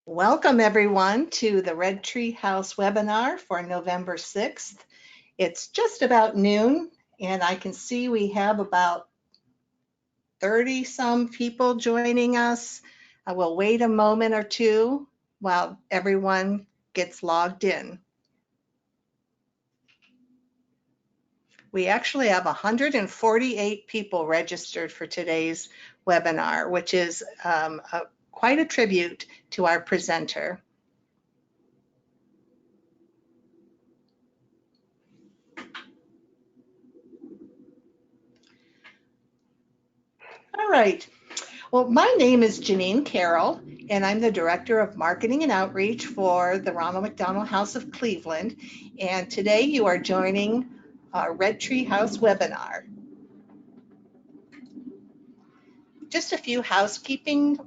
Welcome everyone to the Red Tree House webinar for November 6th. It's just about noon and I can see we have about 30 some people joining us. I will wait a moment or two while everyone gets logged in. We actually have 148 people registered for today's webinar, which is quite a tribute to our presenter. All right. Well, my name is Janine Carroll, and I'm the Director of Marketing and Outreach for the Ronald McDonald House of Cleveland. And today you are joining our Red Tree House webinar. Just a few housekeeping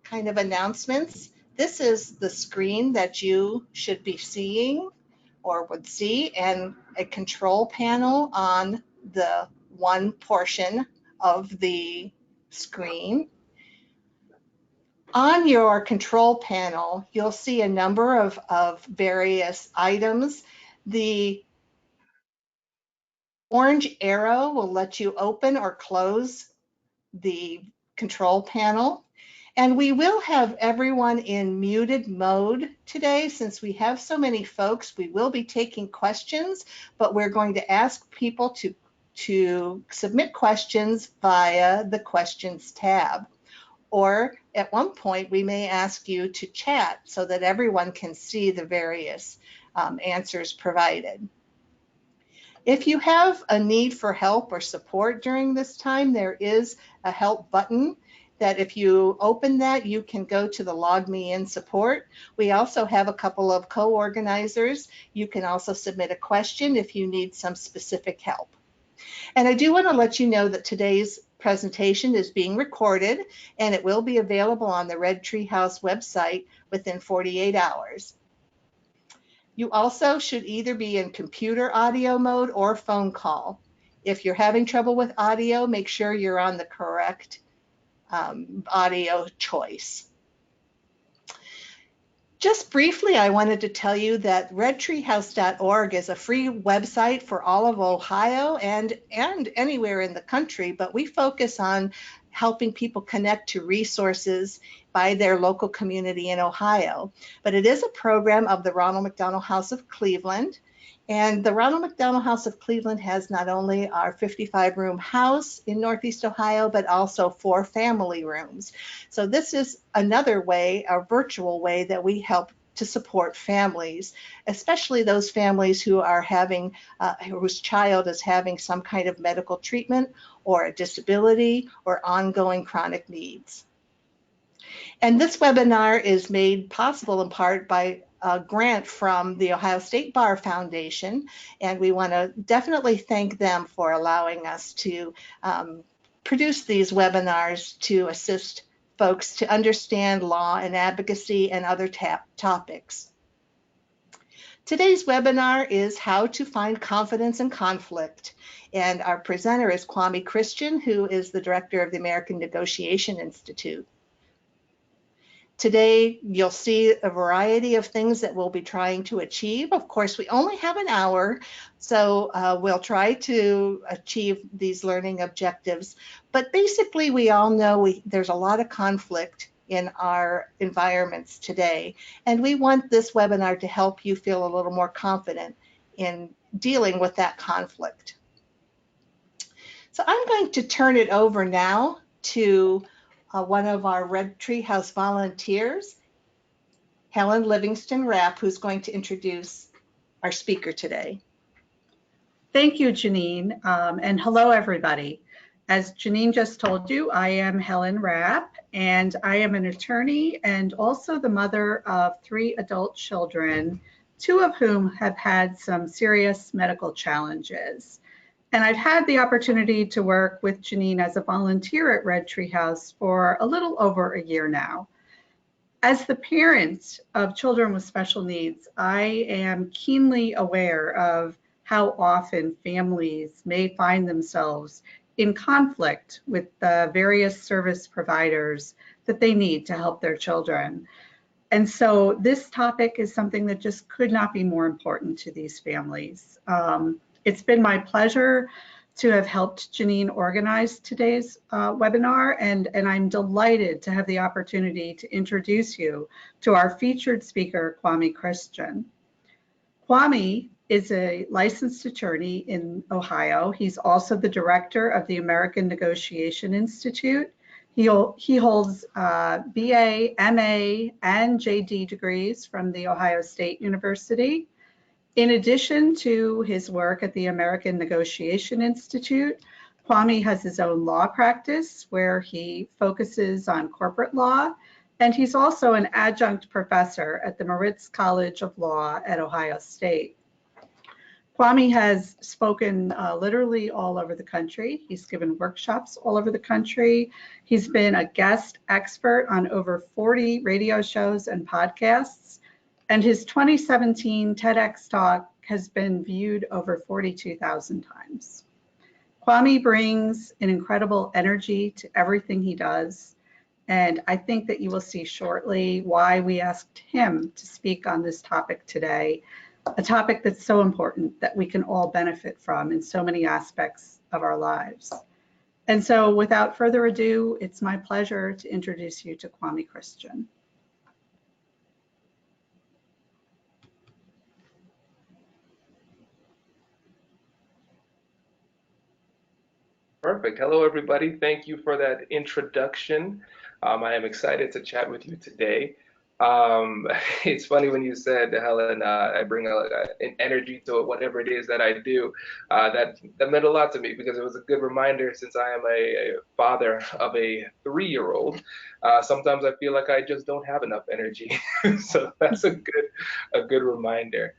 kind of announcements. This is the screen that you should be seeing or would see, and a control panel on the one portion of the screen. On your control panel, you'll see a number of various items. The orange arrow will let you open or close the control panel. And we will have everyone in muted mode today. Since we have so many folks, we will be taking questions, but we're going to ask people to submit questions via the questions tab. Or at one point, we may ask you to chat so that everyone can see the various answers provided. If you have a need for help or support during this time, there is a help button that if you open that, you can go to the Log Me In support. We also have a couple of co-organizers. You can also submit a question if you need some specific help. And I do want to let you know that today's presentation is being recorded and it will be available on the Red Tree House website within 48 hours. You also should either be in computer audio mode or phone call. If you're having trouble with audio, make sure you're on the correct audio choice. Just briefly, I wanted to tell you that redtreehouse.org is a free website for all of Ohio and anywhere in the country, but we focus on helping people connect to resources by their local community in Ohio. But it is a program of the Ronald McDonald House of Cleveland. And the Ronald McDonald House of Cleveland has not only our 55-room house in Northeast Ohio, but also 4 family rooms. So this is another way, a virtual way, that we help to support families, especially those families who are having, whose child is having some kind of medical treatment or a disability or ongoing chronic needs. And this webinar is made possible in part by a grant from the Ohio State Bar Foundation, and we want to definitely thank them for allowing us to produce these webinars to assist folks to understand law and advocacy and other topics. Today's webinar is How to Find Confidence in Conflict, and our presenter is KWAME Christian, who is the director of the American Negotiation Institute. Today, you'll see a variety of things that we'll be trying to achieve. Of course, we only have an hour, so we'll try to achieve these learning objectives. But basically, we all know there's a lot of conflict in our environments today, and we want this webinar to help you feel a little more confident in dealing with that conflict. So I'm going to turn it over now to one of our Red Tree House volunteers, Helen Livingston Rapp, who's going to introduce our speaker today. Thank you, Janine, and hello, everybody. As Janine just told you, I am Helen Rapp, and I am an attorney and also the mother of 3 adult children, 2 of whom have had some serious medical challenges. And I've had the opportunity to work with Janine as a volunteer at Red Tree House for a little over a year now. As the parent of children with special needs, I am keenly aware of how often families may find themselves in conflict with the various service providers that they need to help their children. And so this topic is something that just could not be more important to these families. It's been my pleasure to have helped Janine organize today's webinar, and I'm delighted to have the opportunity to introduce you to our featured speaker, KWAME Christian. KWAME is a licensed attorney in Ohio. He's also the director of the American Negotiation Institute. He holds BA, MA, and JD degrees from the Ohio State University. In addition to his work at the American Negotiation Institute, KWAME has his own law practice where he focuses on corporate law, and he's also an adjunct professor at the Moritz College of Law at Ohio State. KWAME has spoken literally all over the country. He's given workshops all over the country. He's been a guest expert on over 40 radio shows and podcasts. And his 2017 TEDx talk has been viewed over 42,000 times. KWAME brings an incredible energy to everything he does. And I think that you will see shortly why we asked him to speak on this topic today, a topic that's so important that we can all benefit from in so many aspects of our lives. And so without further ado, it's my pleasure to introduce you to KWAME Christian. Perfect. Hello, everybody. Thank you for that introduction. I am excited to chat with you today. It's funny when you said, Helen, I bring an energy to whatever it is that I do. That meant a lot to me because it was a good reminder since I am a father of a 3-year-old. Sometimes I feel like I just don't have enough energy. So that's a good reminder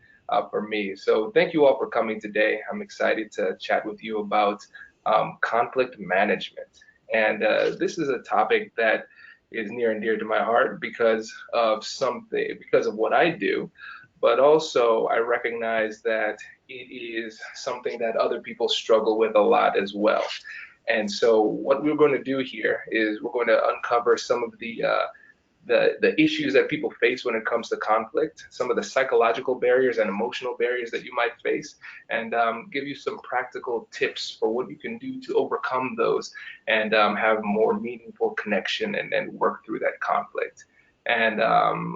for me. So thank you all for coming today. I'm excited to chat with you about conflict management. And this is a topic that is near and dear to my heart because of what I do, but also I recognize that it is something that other people struggle with a lot as well. And so what we're going to do here is we're going to uncover some of the issues that people face when it comes to conflict, some of the psychological barriers and emotional barriers that you might face, and give you some practical tips for what you can do to overcome those and have more meaningful connection and work through that conflict. And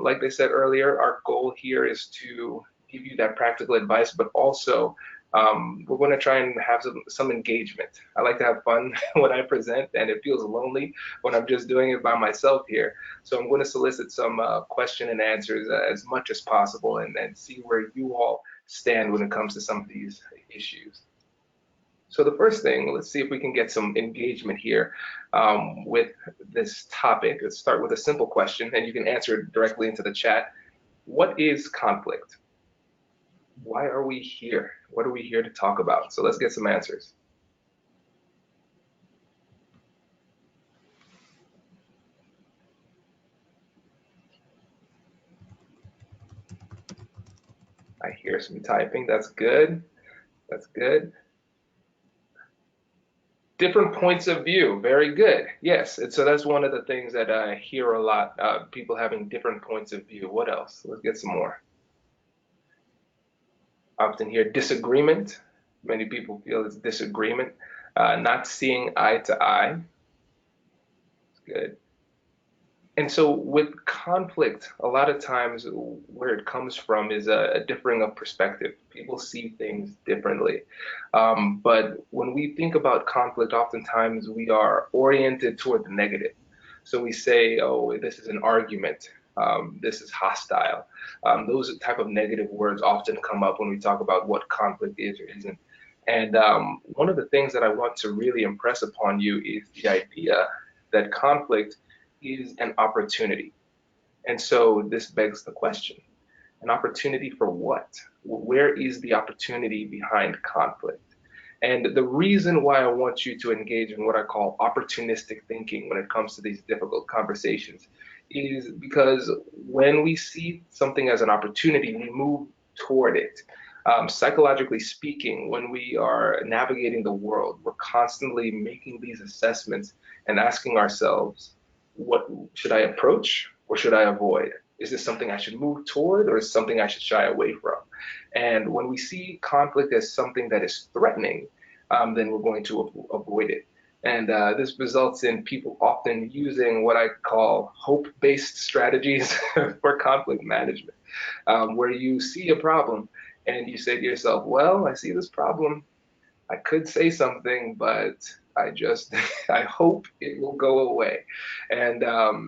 like they said earlier, our goal here is to give you that practical advice, but also we're going to try and have some engagement. I like to have fun when I present, and it feels lonely when I'm just doing it by myself here. So I'm going to solicit some question and answers as much as possible and see where you all stand when it comes to some of these issues. So the first thing, let's see if we can get some engagement here with this topic. Let's start with a simple question, and you can answer it directly into the chat. What is conflict? Why are we here? What are we here to talk about? So let's get some answers. I hear some typing. That's good. That's good. Different points of view. Very good. Yes. And so that's one of the things that I hear a lot, people having different points of view. What else? Let's get some more. Often hear disagreement. Many people feel it's disagreement. Not seeing eye to eye. That's good. And so with conflict, a lot of times where it comes from is a differing of perspective. People see things differently. But when we think about conflict, oftentimes we are oriented toward the negative. So we say, oh, this is an argument. This is hostile. Those type of negative words often come up when we talk about what conflict is or isn't. And one of the things that I want to really impress upon you is the idea that conflict is an opportunity. And so this begs the question, an opportunity for what? Where is the opportunity behind conflict? And the reason why I want you to engage in what I call opportunistic thinking when it comes to these difficult conversations is because when we see something as an opportunity, we move toward it. Psychologically speaking, when we are navigating the world, we're constantly making these assessments and asking ourselves, what should I approach or should I avoid? Is this something I should move toward or is it something I should shy away from? And when we see conflict as something that is threatening, then we're going to avoid it. And this results in people often using what I call hope-based strategies for conflict management, where you see a problem and you say to yourself, well, I see this problem. I could say something, but I just, I hope it will go away. And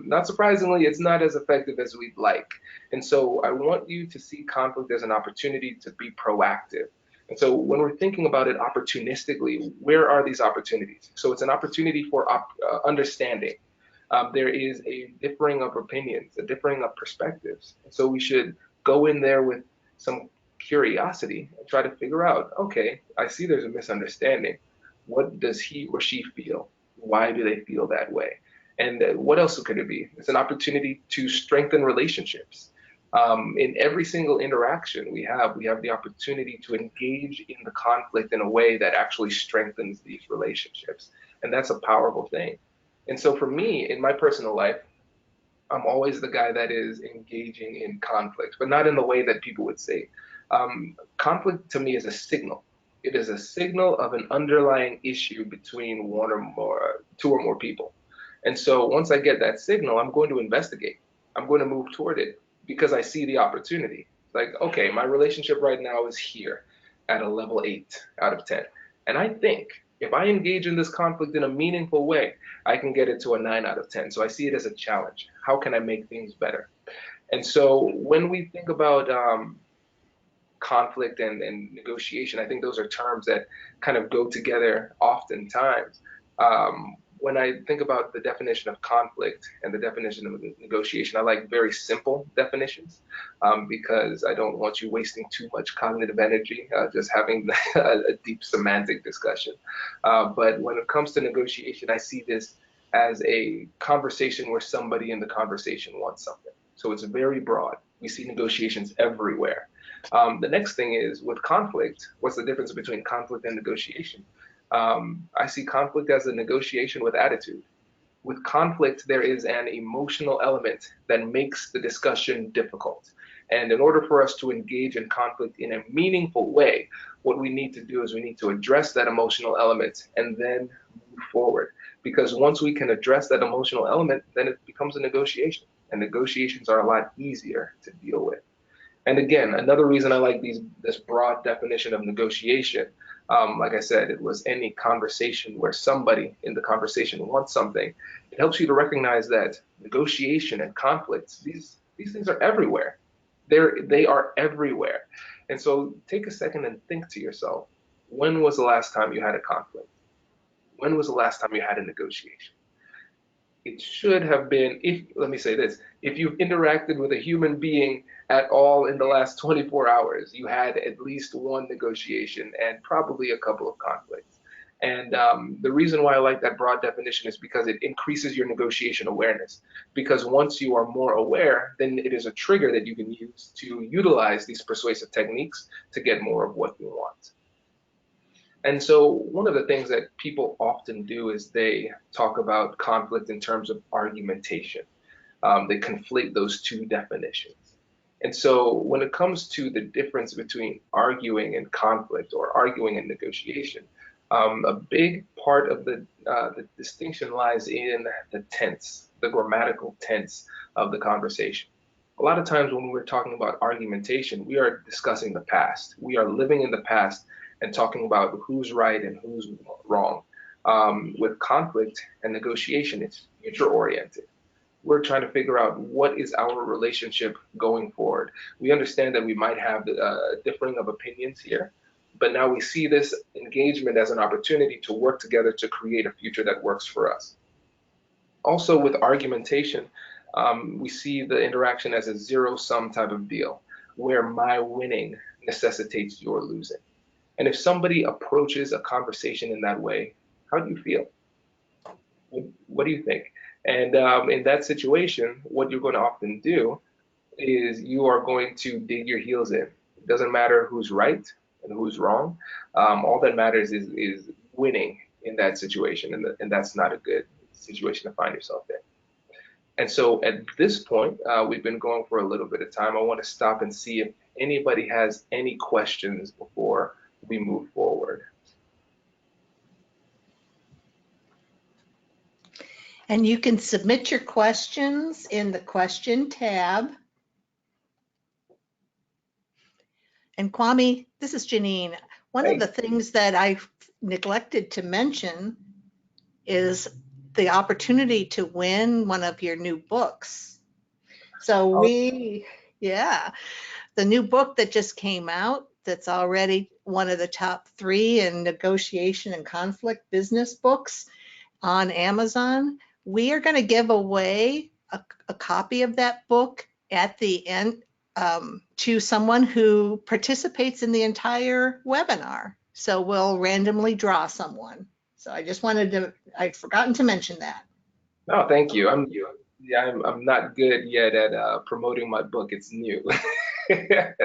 not surprisingly, it's not as effective as we'd like. And so I want you to see conflict as an opportunity to be proactive. And so when we're thinking about it opportunistically, where are these opportunities? So it's an opportunity for understanding. There is a differing of opinions, a differing of perspectives. And so we should go in there with some curiosity and try to figure out, okay, I see there's a misunderstanding. What does he or she feel? Why do they feel that way? And what else could it be? It's an opportunity to strengthen relationships. In every single interaction we have the opportunity to engage in the conflict in a way that actually strengthens these relationships. And that's a powerful thing. And so for me, in my personal life, I'm always the guy that is engaging in conflict, but not in the way that people would say. Conflict to me is a signal. It is a signal of an underlying issue between one or more, two or more people. And so once I get that signal, I'm going to investigate. I'm going to move toward it because I see the opportunity. Like, okay, my relationship right now is here at a level 8 out of 10. And I think if I engage in this conflict in a meaningful way, I can get it to a 9 out of 10. So I see it as a challenge. How can I make things better? And so when we think about conflict and negotiation, I think those are terms that kind of go together oftentimes. When I think about the definition of conflict and the definition of negotiation, I like very simple definitions because I don't want you wasting too much cognitive energy just having a deep semantic discussion. But when it comes to negotiation, I see this as a conversation where somebody in the conversation wants something. So it's very broad. We see negotiations everywhere. The next thing is with conflict, what's the difference between conflict and negotiation? I see conflict as a negotiation with attitude. With conflict, there is an emotional element that makes the discussion difficult. And in order for us to engage in conflict in a meaningful way, what we need to do is we need to address that emotional element and then move forward. Because once we can address that emotional element, then it becomes a negotiation. And negotiations are a lot easier to deal with. And again, another reason I like this broad definition of negotiation, like I said, it was any conversation where somebody in the conversation wants something. It helps you to recognize that negotiation and conflicts, these things are everywhere. They are everywhere. And so take a second and think to yourself, when was the last time you had a conflict? When was the last time you had a negotiation? It should have been, if, let me say this, if you've interacted with a human being at all in the last 24 hours, you had at least one negotiation and probably a couple of conflicts. And the reason why I like that broad definition is because it increases your negotiation awareness. Because once you are more aware, then it is a trigger that you can use to utilize these persuasive techniques to get more of what you want. And so one of the things that people often do is they talk about conflict in terms of argumentation. They conflate those two definitions. And so when it comes to the difference between arguing and conflict or arguing and negotiation, a big part of the distinction lies in the tense, the grammatical tense of the conversation. A lot of times when we're talking about argumentation, we are discussing the past. We are living in the past and talking about who's right and who's wrong. With conflict and negotiation, it's future oriented. We're trying to figure out what is our relationship going forward. We understand that we might have differing of opinions here, but now we see this engagement as an opportunity to work together to create a future that works for us. Also with argumentation, we see the interaction as a zero-sum type of deal, where my winning necessitates your losing. And if somebody approaches a conversation in that way, how do you feel? What do you think? And in that situation, what you're going to often do is you are going to dig your heels in. It doesn't matter who's right and who's wrong. All that matters is winning in that situation, and that's not a good situation to find yourself in. And so at this point, we've been going for a little bit of time. I want to stop and see if anybody has any questions before we move forward. And you can submit your questions in the question tab. And Kwame, this is Janine. One of the things that I neglected to mention is the opportunity to win one of your new books. So the new book that just came out, that's already one of the top 3 in negotiation and conflict business books on Amazon. We are going to give away a copy of that book at the end to someone who participates in the entire webinar. So we'll randomly draw someone. So I just I'd forgotten to mention that. No, thank you. I'm not good yet at promoting my book. It's new.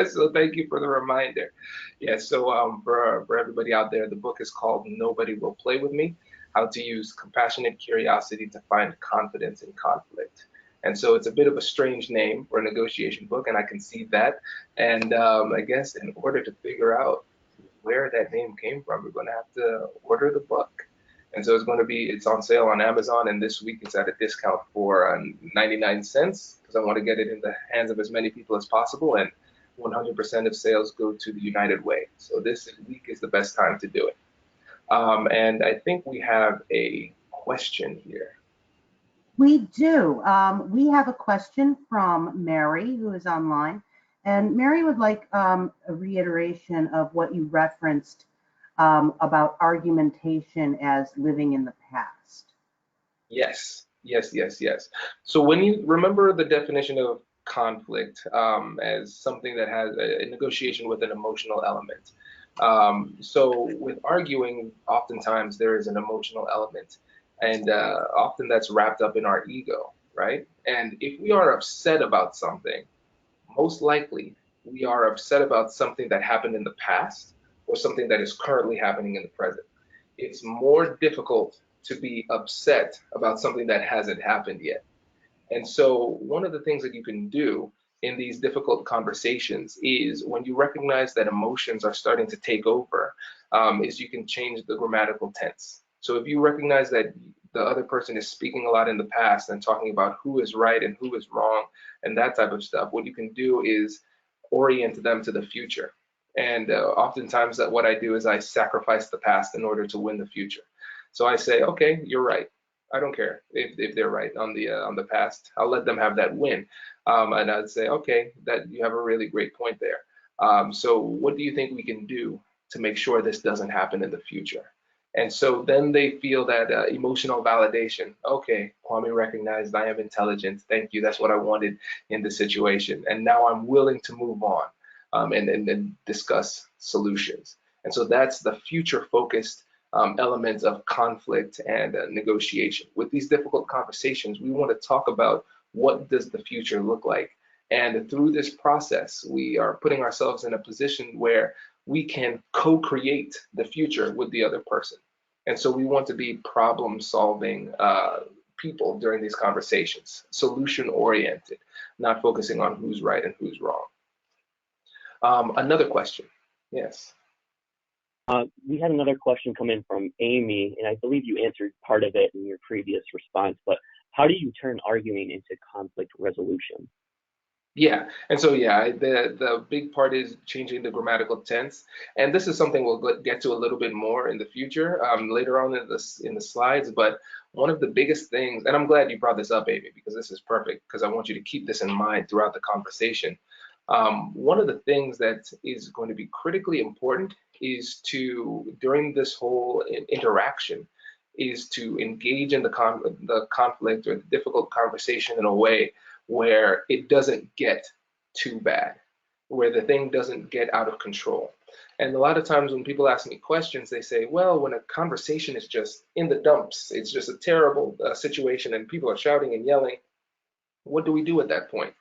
So thank you for the reminder. Yeah, so for everybody out there, the book is called Nobody Will Play With Me: How to Use Compassionate Curiosity to Find Confidence in Conflict. And so it's a bit of a strange name for a negotiation book, and I can see that. And I guess in order to figure out where that name came from, we're going to have to order the book. And so it's on sale on Amazon, and this week it's at a discount for 99 cents because I want to get it in the hands of as many people as possible, and 100% of sales go to the United Way. So this week is the best time to do it. And I think we have a question here. We do. We have a question from Mary, who is online. And Mary would like a reiteration of what you referenced about argumentation as living in the past. Yes. So when you remember the definition of conflict as something that has a negotiation with an emotional element. So with arguing, oftentimes there is an emotional element, and often that's wrapped up in our ego, right? And if we are upset about something, most likely we are upset about something that happened in the past or something that is currently happening in the present. It's more difficult to be upset about something that hasn't happened yet. And so one of the things that you can do in these difficult conversations is when you recognize that emotions are starting to take over, is you can change the grammatical tense. So if you recognize that the other person is speaking a lot in the past and talking about who is right and who is wrong and that type of stuff, what you can do is orient them to the future. And oftentimes what I do is I sacrifice the past in order to win the future. So I say, okay, you're right. I don't care if they're right on the past. I'll let them have that win. And I'd say, okay, that you have a really great point there. So what do you think we can do to make sure this doesn't happen in the future? And so then they feel that emotional validation. Okay, Kwame recognized I am intelligent. Thank you. That's what I wanted in the situation. And now I'm willing to move on and discuss solutions. And so that's the future-focused elements of conflict and negotiation. With these difficult conversations, we want to talk about what does the future look like. And through this process, we are putting ourselves in a position where we can co-create the future with the other person. And so we want to be problem-solving people during these conversations, solution-oriented, not focusing on who's right and who's wrong. Another question, yes. We had another question come in from Amy, and I believe you answered part of it in your previous response, but how do you turn arguing into conflict resolution? Yeah, and so the big part is changing the grammatical tense, and this is something we'll get to a little bit more in the future, later on in the slides. But one of the biggest things, and I'm glad you brought this up, Amy, because this is perfect, because I want you to keep this in mind throughout the conversation. One of the things that is going to be critically important is to, during this whole interaction, is to engage in the conflict or the difficult conversation in a way where it doesn't get too bad, where the thing doesn't get out of control. And a lot of times when people ask me questions, they say, well, when a conversation is just in the dumps, it's just a terrible situation and people are shouting and yelling, what do we do at that point?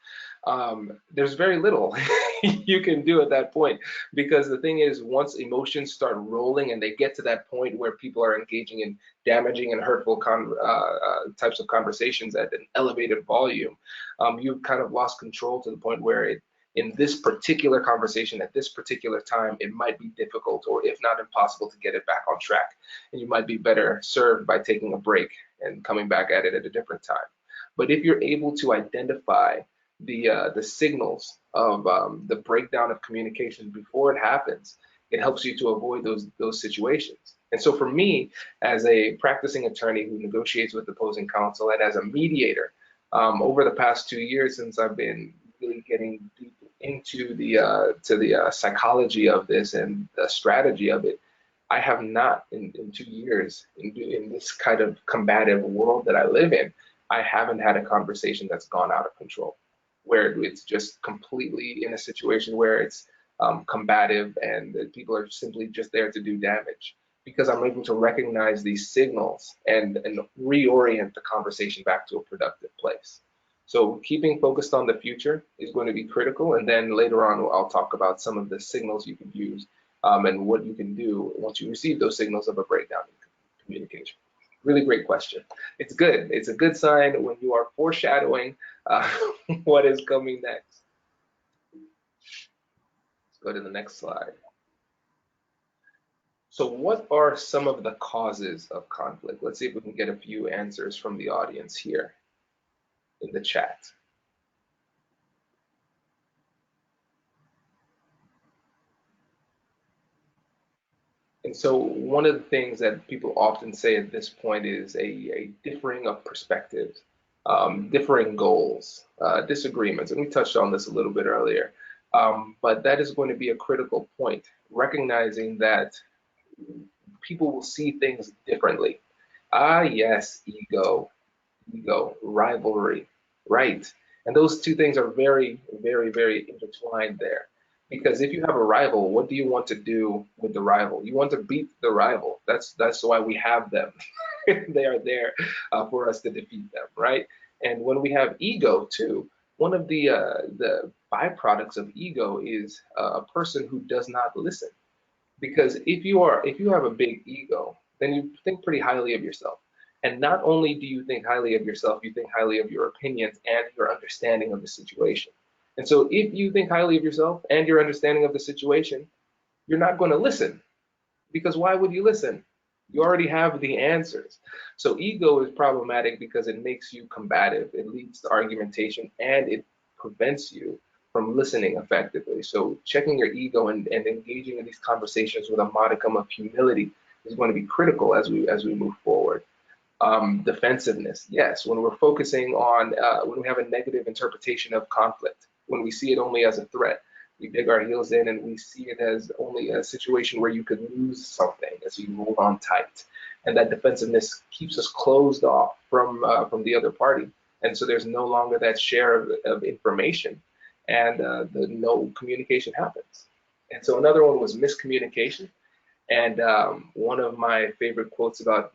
There's very little you can do at that point. Because the thing is, once emotions start rolling and they get to that point where people are engaging in damaging and hurtful types of conversations at an elevated volume, you've kind of lost control to the point where in this particular conversation at this particular time, it might be difficult, or if not impossible, to get it back on track. And you might be better served by taking a break and coming back at it at a different time. But if you're able to identify the signals of the breakdown of communication before it happens, it helps you to avoid those situations. And so for me, as a practicing attorney who negotiates with opposing counsel, and as a mediator, over the past 2 years, since I've been really getting deep into the psychology of this and the strategy of it, I have not in 2 years in this kind of combative world that I live in, I haven't had a conversation that's gone out of control, where it's just completely in a situation where it's combative and that people are simply just there to do damage, because I'm able to recognize these signals and reorient the conversation back to a productive place. So keeping focused on the future is going to be critical. And then later on, I'll talk about some of the signals you can use and what you can do once you receive those signals of a breakdown in communication. Really great question. It's good. It's a good sign when you are foreshadowing what is coming next. Let's go to the next slide. So what are some of the causes of conflict? Let's see if we can get a few answers from the audience here in the chat. And so one of the things that people often say at this point is a differing of perspectives, differing goals, disagreements. And we touched on this a little bit earlier, but that is going to be a critical point, recognizing that people will see things differently. Ah, yes, ego, rivalry, right? And those two things are very, very, very intertwined there. Because if you have a rival, what do you want to do with the rival? You want to beat the rival. That's why we have them. They are there for us to defeat them, right? And when we have ego too, one of the byproducts of ego is a person who does not listen. Because if you have a big ego, then you think pretty highly of yourself. And not only do you think highly of yourself, you think highly of your opinions and your understanding of the situation. And so if you think highly of yourself and your understanding of the situation, you're not going to listen. Because why would you listen? You already have the answers. So ego is problematic because it makes you combative, it leads to argumentation, and it prevents you from listening effectively. So checking your ego and engaging in these conversations with a modicum of humility is going to be critical as we move forward. Defensiveness, yes, when we're focusing on, when we have a negative interpretation of conflict, when we see it only as a threat, we dig our heels in and we see it as only a situation where you could lose something, as you hold on tight. And that defensiveness keeps us closed off from the other party. And so there's no longer that share of information, and no communication happens. And so another one was miscommunication. And one of my favorite quotes about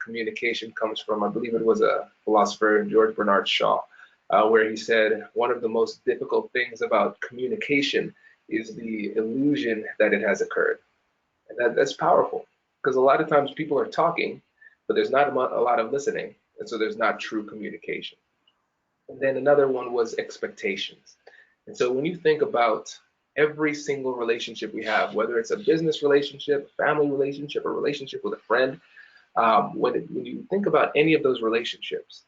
communication comes from, I believe it was a philosopher, George Bernard Shaw, where he said, one of the most difficult things about communication is the illusion that it has occurred. And that's powerful, because a lot of times people are talking, but there's not a lot of listening. And so there's not true communication. And then another one was expectations. And so when you think about every single relationship we have, whether it's a business relationship, a family relationship, a relationship with a friend, when you think about any of those relationships,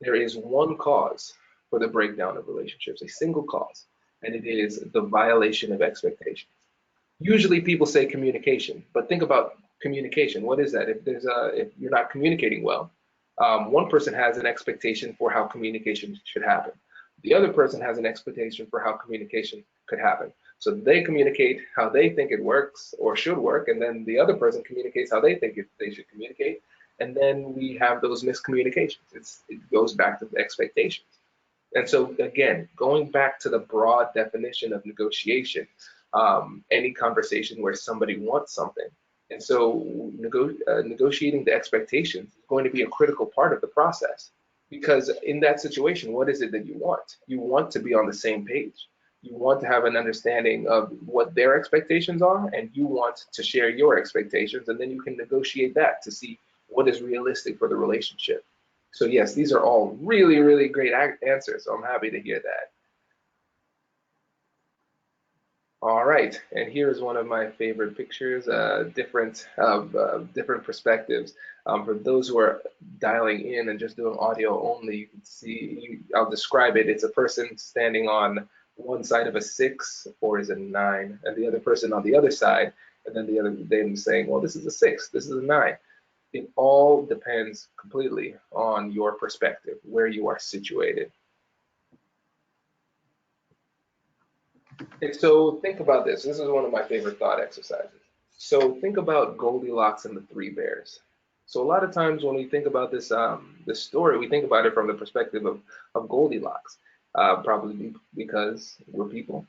there is one cause for the breakdown of relationships, a single cause, and it is the violation of expectations. Usually people say communication, but think about communication. What is that? If you're not communicating well, one person has an expectation for how communication should happen. The other person has an expectation for how communication could happen. So they communicate how they think it works or should work, and then the other person communicates how they think they should communicate, and then we have those miscommunications. It goes back to the expectations. And so again, going back to the broad definition of negotiation, any conversation where somebody wants something. And so negotiating the expectations is going to be a critical part of the process. Because in that situation, what is it that you want? You want to be on the same page. You want to have an understanding of what their expectations are, and you want to share your expectations, and then you can negotiate that to see what is realistic for the relationship. So yes, these are all really, really great answers. So I'm happy to hear that. All right, and here's one of my favorite pictures, different perspectives. For those who are dialing in and just doing audio only, you can see, I'll describe it. It's a person standing on one side of a 6, or is it a 9, and the other person on the other side, and then them saying, well, this is a 6, this is a 9. It all depends completely on your perspective, where you are situated. And so think about this. This is one of my favorite thought exercises. So think about Goldilocks and the Three Bears. So a lot of times when we think about this story, we think about it from the perspective of Goldilocks. Probably because we're people.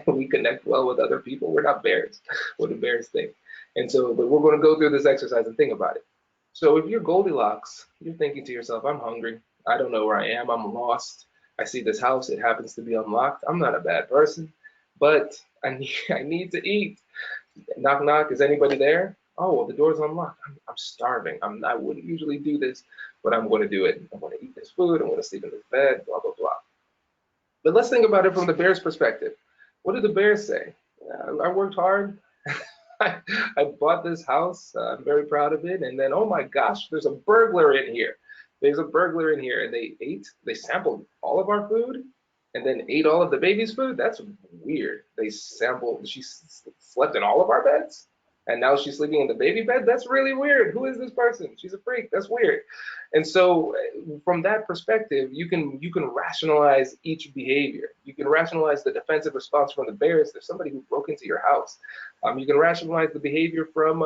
We connect well with other people. We're not bears. What do bears think? And so, but we're going to go through this exercise and think about it. So if you're Goldilocks, you're thinking to yourself, I'm hungry. I don't know where I am. I'm lost. I see this house. It happens to be unlocked. I'm not a bad person, but I need to eat. Knock, knock. Is anybody there? Oh, well, the door's unlocked. I'm starving. I wouldn't usually do this, but I'm going to do it. I'm going to eat this food. I'm going to sleep in this bed, blah, blah, blah. But let's think about it from the bear's perspective. What did the bear say? I worked hard. I bought this house. I'm very proud of it. And then, oh my gosh, there's a burglar in here. There's a burglar in here. And they sampled all of our food and then ate all of the baby's food. That's weird. She slept in all of our beds. And now she's sleeping in the baby bed? That's really weird. Who is this person? She's a freak. That's weird. And so from that perspective, you can rationalize each behavior. You can rationalize the defensive response from the bears. There's somebody who broke into your house. You can rationalize the behavior from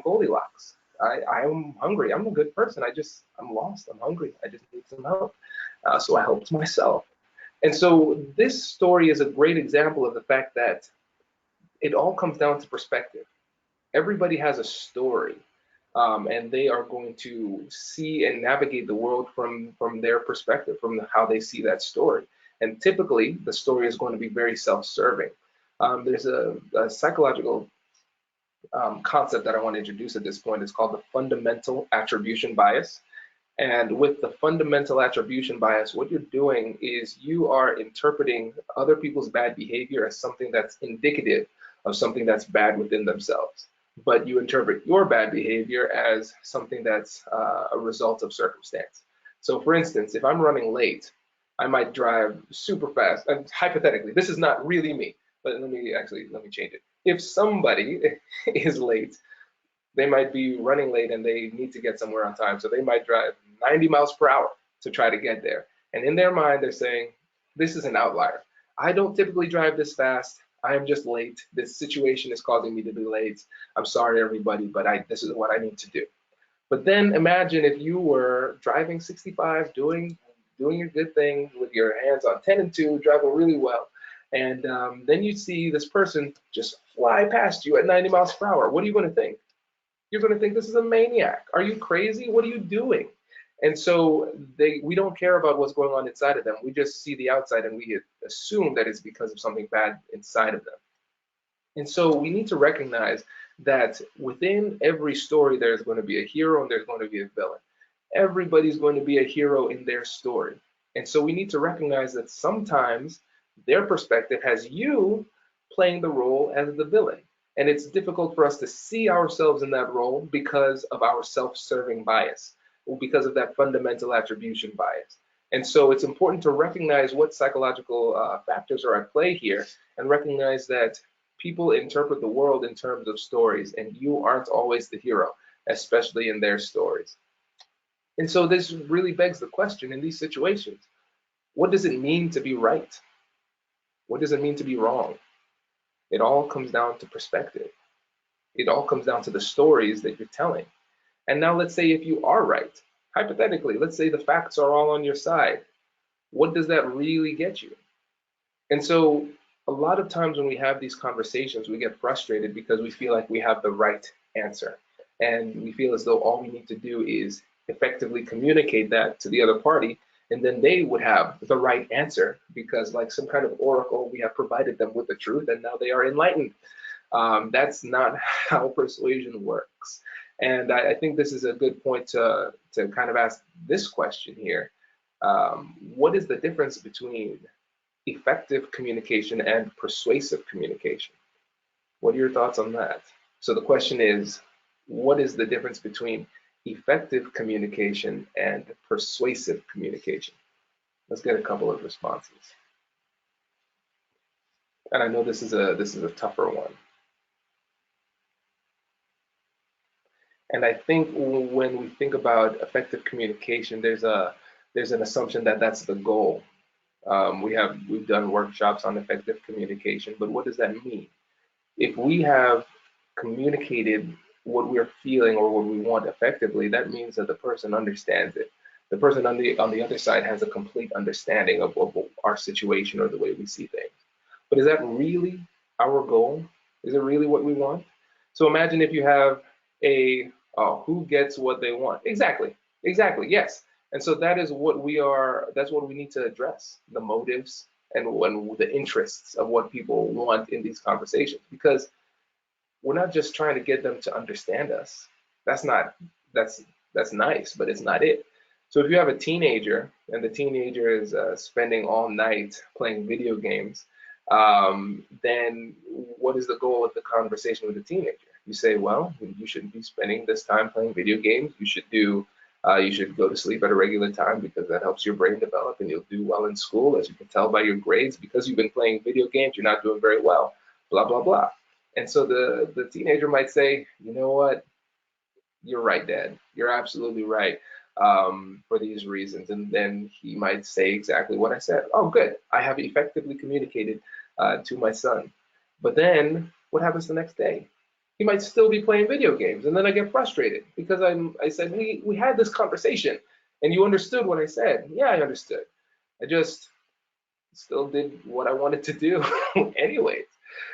Goldilocks. I'm hungry. I'm a good person. I'm lost. I'm hungry. I just need some help. So I helped myself. And so this story is a great example of the fact that it all comes down to perspective. Everybody has a story, and they are going to see and navigate the world from their perspective, from how they see that story. And typically, the story is going to be very self-serving. There's a psychological concept that I want to introduce at this point. It's called the fundamental attribution bias. And with the fundamental attribution bias, what you're doing is you are interpreting other people's bad behavior as something that's indicative of something that's bad within themselves. But you interpret your bad behavior as something that's a result of circumstance. So for instance, if I'm running late, I might drive super fast. And hypothetically, this is not really me, but let me change it. If somebody is late, they might be running late and they need to get somewhere on time. So they might drive 90 miles per hour to try to get there. And in their mind, they're saying, this is an outlier. I don't typically drive this fast. I am just late. This situation is causing me to be late. I'm sorry, everybody, but this is what I need to do. But then imagine if you were driving 65, doing a good thing with your hands on 10 and 2, driving really well. And then you see this person just fly past you at 90 miles per hour. What are you going to think? You're going to think this is a maniac. Are you crazy? What are you doing? And so we don't care about what's going on inside of them. We just see the outside and we assume that it's because of something bad inside of them. And so we need to recognize that within every story, there's going to be a hero and there's going to be a villain. Everybody's going to be a hero in their story. And so we need to recognize that sometimes their perspective has you playing the role as the villain. And it's difficult for us to see ourselves in that role because of our self-serving bias, because of that fundamental attribution bias. And so it's important to recognize what psychological factors are at play here and recognize that people interpret the world in terms of stories, and you aren't always the hero, especially in their stories. And so this really begs the question in these situations, what does it mean to be right? What does it mean to be wrong? It all comes down to perspective. It all comes down to the stories that you're telling. And now let's say if you are right, hypothetically, let's say the facts are all on your side. What does that really get you? And so a lot of times when we have these conversations, we get frustrated because we feel like we have the right answer. And we feel as though all we need to do is effectively communicate that to the other party and then they would have the right answer because, like some kind of oracle, we have provided them with the truth, and now they are enlightened. That's not how persuasion works. And I think this is a good point to kind of ask this question here. What is the difference between effective communication and persuasive communication? What are your thoughts on that? So the question is, what is the difference between effective communication and persuasive communication? Let's get a couple of responses. And I know this is a tougher one. And I think when we think about effective communication, there's an assumption that that's the goal. We've done workshops on effective communication, but what does that mean? If we have communicated what we're feeling or what we want effectively, that means that the person understands it. The person on the other side has a complete understanding of our situation or the way we see things. But is that really our goal? Is it really what we want? So imagine if you have a who gets what they want. Exactly, yes. And so that is what that's what we need to address, the motives and the interests of what people want in these conversations, because we're not just trying to get them to understand us. That's nice, but it's not it. So if you have a teenager and the teenager is spending all night playing video games, then what is the goal of the conversation with the teenager? You say, well, you shouldn't be spending this time playing video games. You should go to sleep at a regular time because that helps your brain develop and you'll do well in school. As you can tell by your grades, because you've been playing video games, you're not doing very well, blah, blah, blah. And so the teenager might say, you know what? You're right, Dad. You're absolutely right for these reasons. And then he might say exactly what I said. Oh, good. I have effectively communicated to my son. But then what happens the next day? He might still be playing video games. And then I get frustrated because I said, hey, we had this conversation and you understood what I said. Yeah, I understood. I just still did what I wanted to do anyways.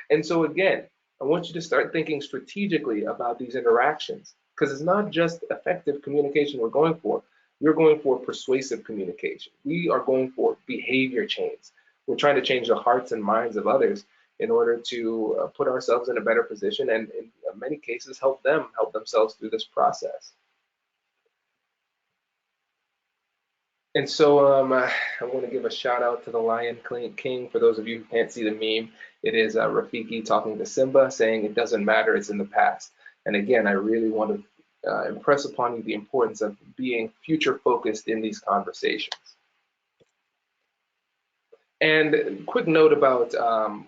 And so again, I want you to start thinking strategically about these interactions, because it's not just effective communication we're going for. We're going for persuasive communication. We are going for behavior change. We're trying to change the hearts and minds of others in order to put ourselves in a better position and in many cases help themselves through this process. And so I want to give a shout out to the Lion King. For those of you who can't see the meme, it is Rafiki talking to Simba saying it doesn't matter, it's in the past. And again, I really want to impress upon you the importance of being future focused in these conversations. And quick note about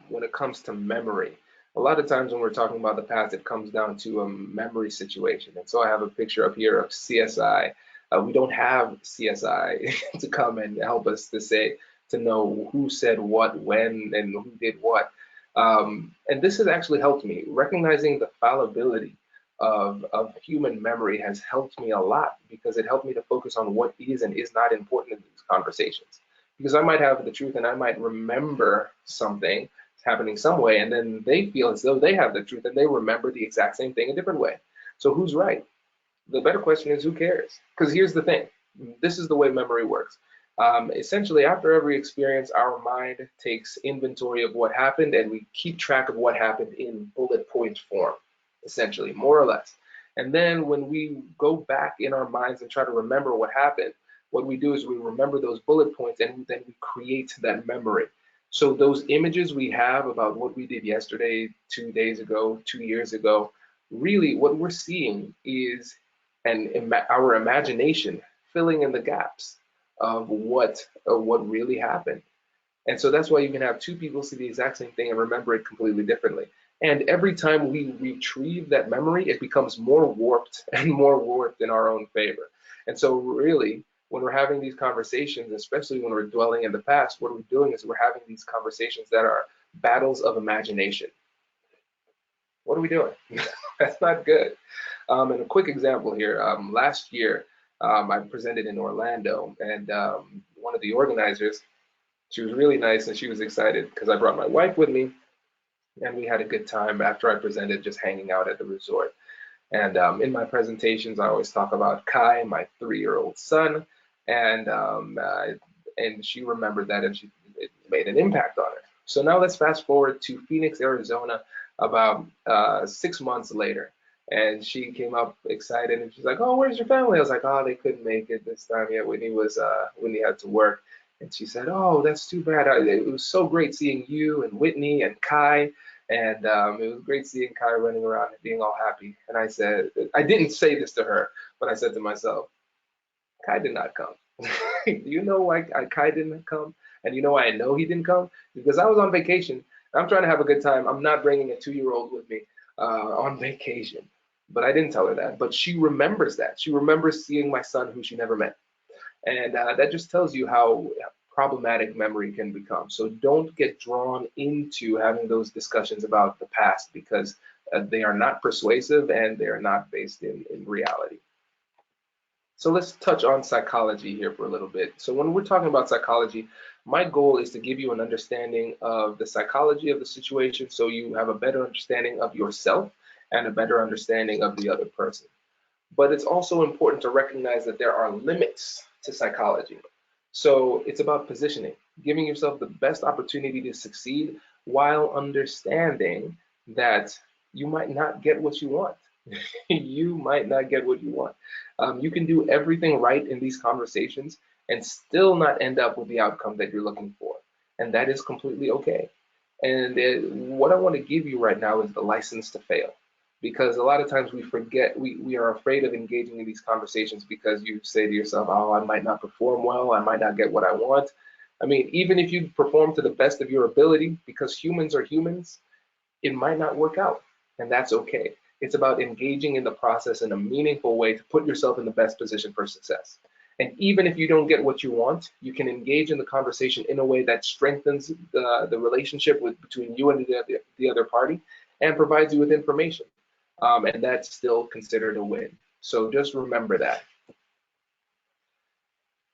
when it comes to memory. A lot of times when we're talking about the past, it comes down to a memory situation. And so I have a picture up here of CSI. We don't have CSI to come and help us to know who said what, when, and who did what. And this has actually helped me. Recognizing the fallibility of human memory has helped me a lot, because it helped me to focus on what is and is not important in these conversations. Because I might have the truth and I might remember something happening some way, and then they feel as though they have the truth and they remember the exact same thing a different way. So who's right? The better question is, who cares? Because here's the thing. This is the way memory works. Essentially, after every experience, our mind takes inventory of what happened and we keep track of what happened in bullet point form, essentially, more or less. And then when we go back in our minds and try to remember what happened, what we do is we remember those bullet points and then we create that memory. So those images we have about what we did yesterday, 2 days ago, 2 years ago, really what we're seeing is our imagination filling in the gaps of what really happened. And so that's why you can have two people see the exact same thing and remember it completely differently. And every time we retrieve that memory, it becomes more warped and more warped in our own favor. And so really, when we're having these conversations, especially when we're dwelling in the past, what we're doing is we're having these conversations that are battles of imagination. What are we doing? That's not good. And a quick example here. Last year, I presented in Orlando, and one of the organizers, she was really nice and she was excited because I brought my wife with me, and we had a good time after I presented, just hanging out at the resort. And in my presentations, I always talk about Kai, my 3-year-old son, And she remembered that, and it made an impact on her. So now let's fast forward to Phoenix, Arizona, about 6 months later. And she came up excited, and she's like, "Oh, where's your family?" I was like, "Oh, they couldn't make it this time yet. Whitney had to work." And she said, "Oh, that's too bad. It was so great seeing you and Whitney and Kai, and it was great seeing Kai running around and being all happy." And I said, I didn't say this to her, but I said to myself, Kai did not come. Do you know why Kai didn't come? And you know why I know he didn't come? Because I was on vacation. I'm trying to have a good time. I'm not bringing a 2-year-old with me on vacation. But I didn't tell her that. But she remembers that. She remembers seeing my son, who she never met. And that just tells you how problematic memory can become. So don't get drawn into having those discussions about the past, because they are not persuasive and they are not based in reality. So let's touch on psychology here for a little bit. So when we're talking about psychology, my goal is to give you an understanding of the psychology of the situation, so you have a better understanding of yourself and a better understanding of the other person. But it's also important to recognize that there are limits to psychology. So it's about positioning, giving yourself the best opportunity to succeed while understanding that you might not get what you want. You might not get what you want. You can do everything right in these conversations and still not end up with the outcome that you're looking for. And that is completely okay. And what I want to give you right now is the license to fail. Because a lot of times we forget, we are afraid of engaging in these conversations because you say to yourself, "Oh, I might not perform well, I might not get what I want." I mean, even if you perform to the best of your ability, because humans are humans, it might not work out, and that's okay. It's about engaging in the process in a meaningful way to put yourself in the best position for success. And even if you don't get what you want, you can engage in the conversation in a way that strengthens the relationship between you and the other party and provides you with information. And that's still considered a win. So just remember that.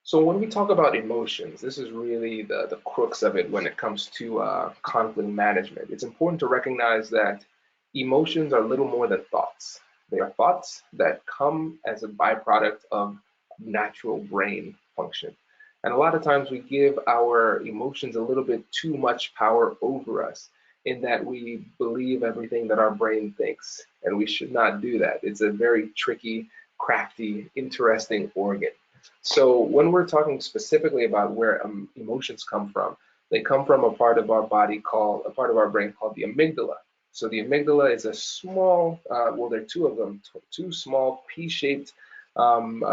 So when we talk about emotions, this is really the crux of it when it comes to conflict management. It's important to recognize that emotions are little more than thoughts. They are thoughts that come as a byproduct of natural brain function. And a lot of times we give our emotions a little bit too much power over us, in that we believe everything that our brain thinks. And we should not do that. It's a very tricky, crafty, interesting organ. So when we're talking specifically about where emotions come from, they come from a part of our brain called the amygdala. So the amygdala is a small, well, there are two of them, two small P-shaped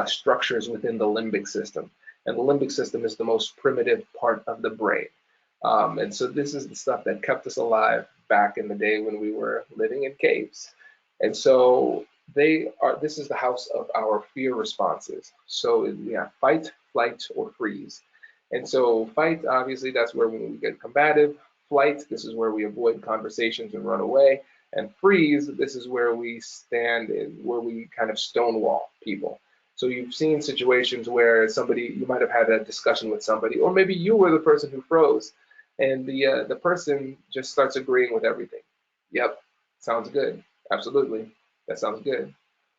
structures within the limbic system. And the limbic system is the most primitive part of the brain. And so this is the stuff that kept us alive back in the day when we were living in caves. And so this is the house of our fear responses. So yeah, fight, flight, or freeze. And so fight, obviously, that's where we get combative. Flight, this is where we avoid conversations and run away. And freeze, this is where we stand and where we kind of stonewall people. So you've seen situations where you might have had a discussion with somebody, or maybe you were the person who froze, and the person just starts agreeing with everything. Yep, sounds good. Absolutely, that sounds good.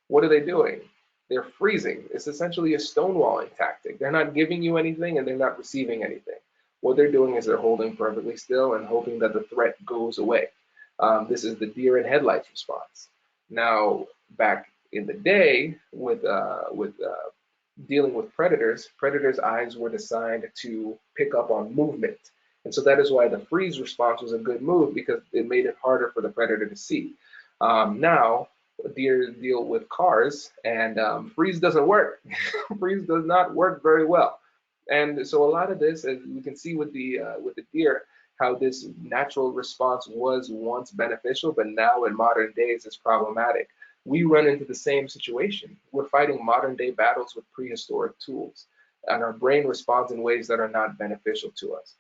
What are they doing? They're freezing. It's essentially a stonewalling tactic. They're not giving you anything and they're not receiving anything. What they're doing is they're holding perfectly still and hoping that the threat goes away. This is the deer in headlights response. Now, back in the day with dealing with predators' eyes were designed to pick up on movement. And so that is why the freeze response was a good move, because it made it harder for the predator to see. Now, deer deal with cars, and freeze doesn't work. Freeze does not work very well. And so a lot of this, as we can see with the deer, how this natural response was once beneficial, but now in modern days it's problematic. We run into the same situation. We're fighting modern day battles with prehistoric tools, and our brain responds in ways that are not beneficial to us.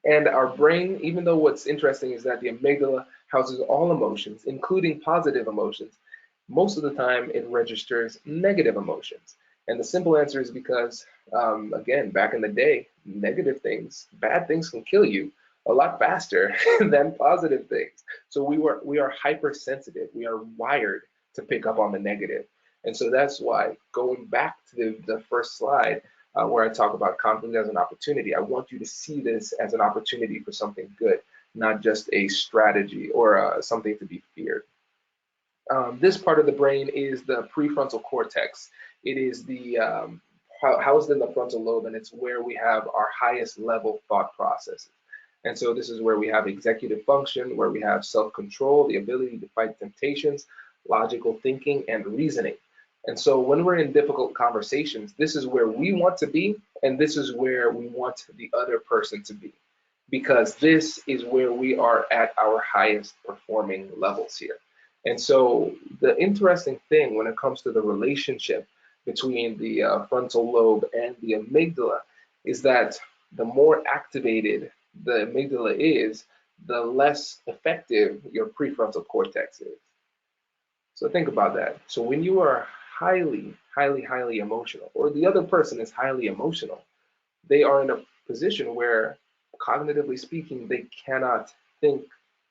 And our brain, even though what's interesting is that the amygdala houses all emotions, including positive emotions, most of the time it registers negative emotions. And the simple answer is because, again, back in the day, negative things, bad things can kill you a lot faster than positive things. So we are hypersensitive. We are wired to pick up on the negative. And so that's why, going back to the first slide, where I talk about conflict as an opportunity. I want you to see this as an opportunity for something good, not just a strategy or something to be feared. This part of the brain is the prefrontal cortex. It is the housed in the frontal lobe, and it's where we have our highest level thought processes. And so this is where we have executive function, where we have self-control, the ability to fight temptations, logical thinking, and reasoning. And so when we're in difficult conversations, this is where we want to be, and this is where we want the other person to be, because this is where we are at our highest performing levels here. And so the interesting thing when it comes to the relationship between the frontal lobe and the amygdala is that the more activated the amygdala is, the less effective your prefrontal cortex is. So think about that. So when you are highly, highly, highly emotional, or the other person is highly emotional, they are in a position where, cognitively speaking, they cannot think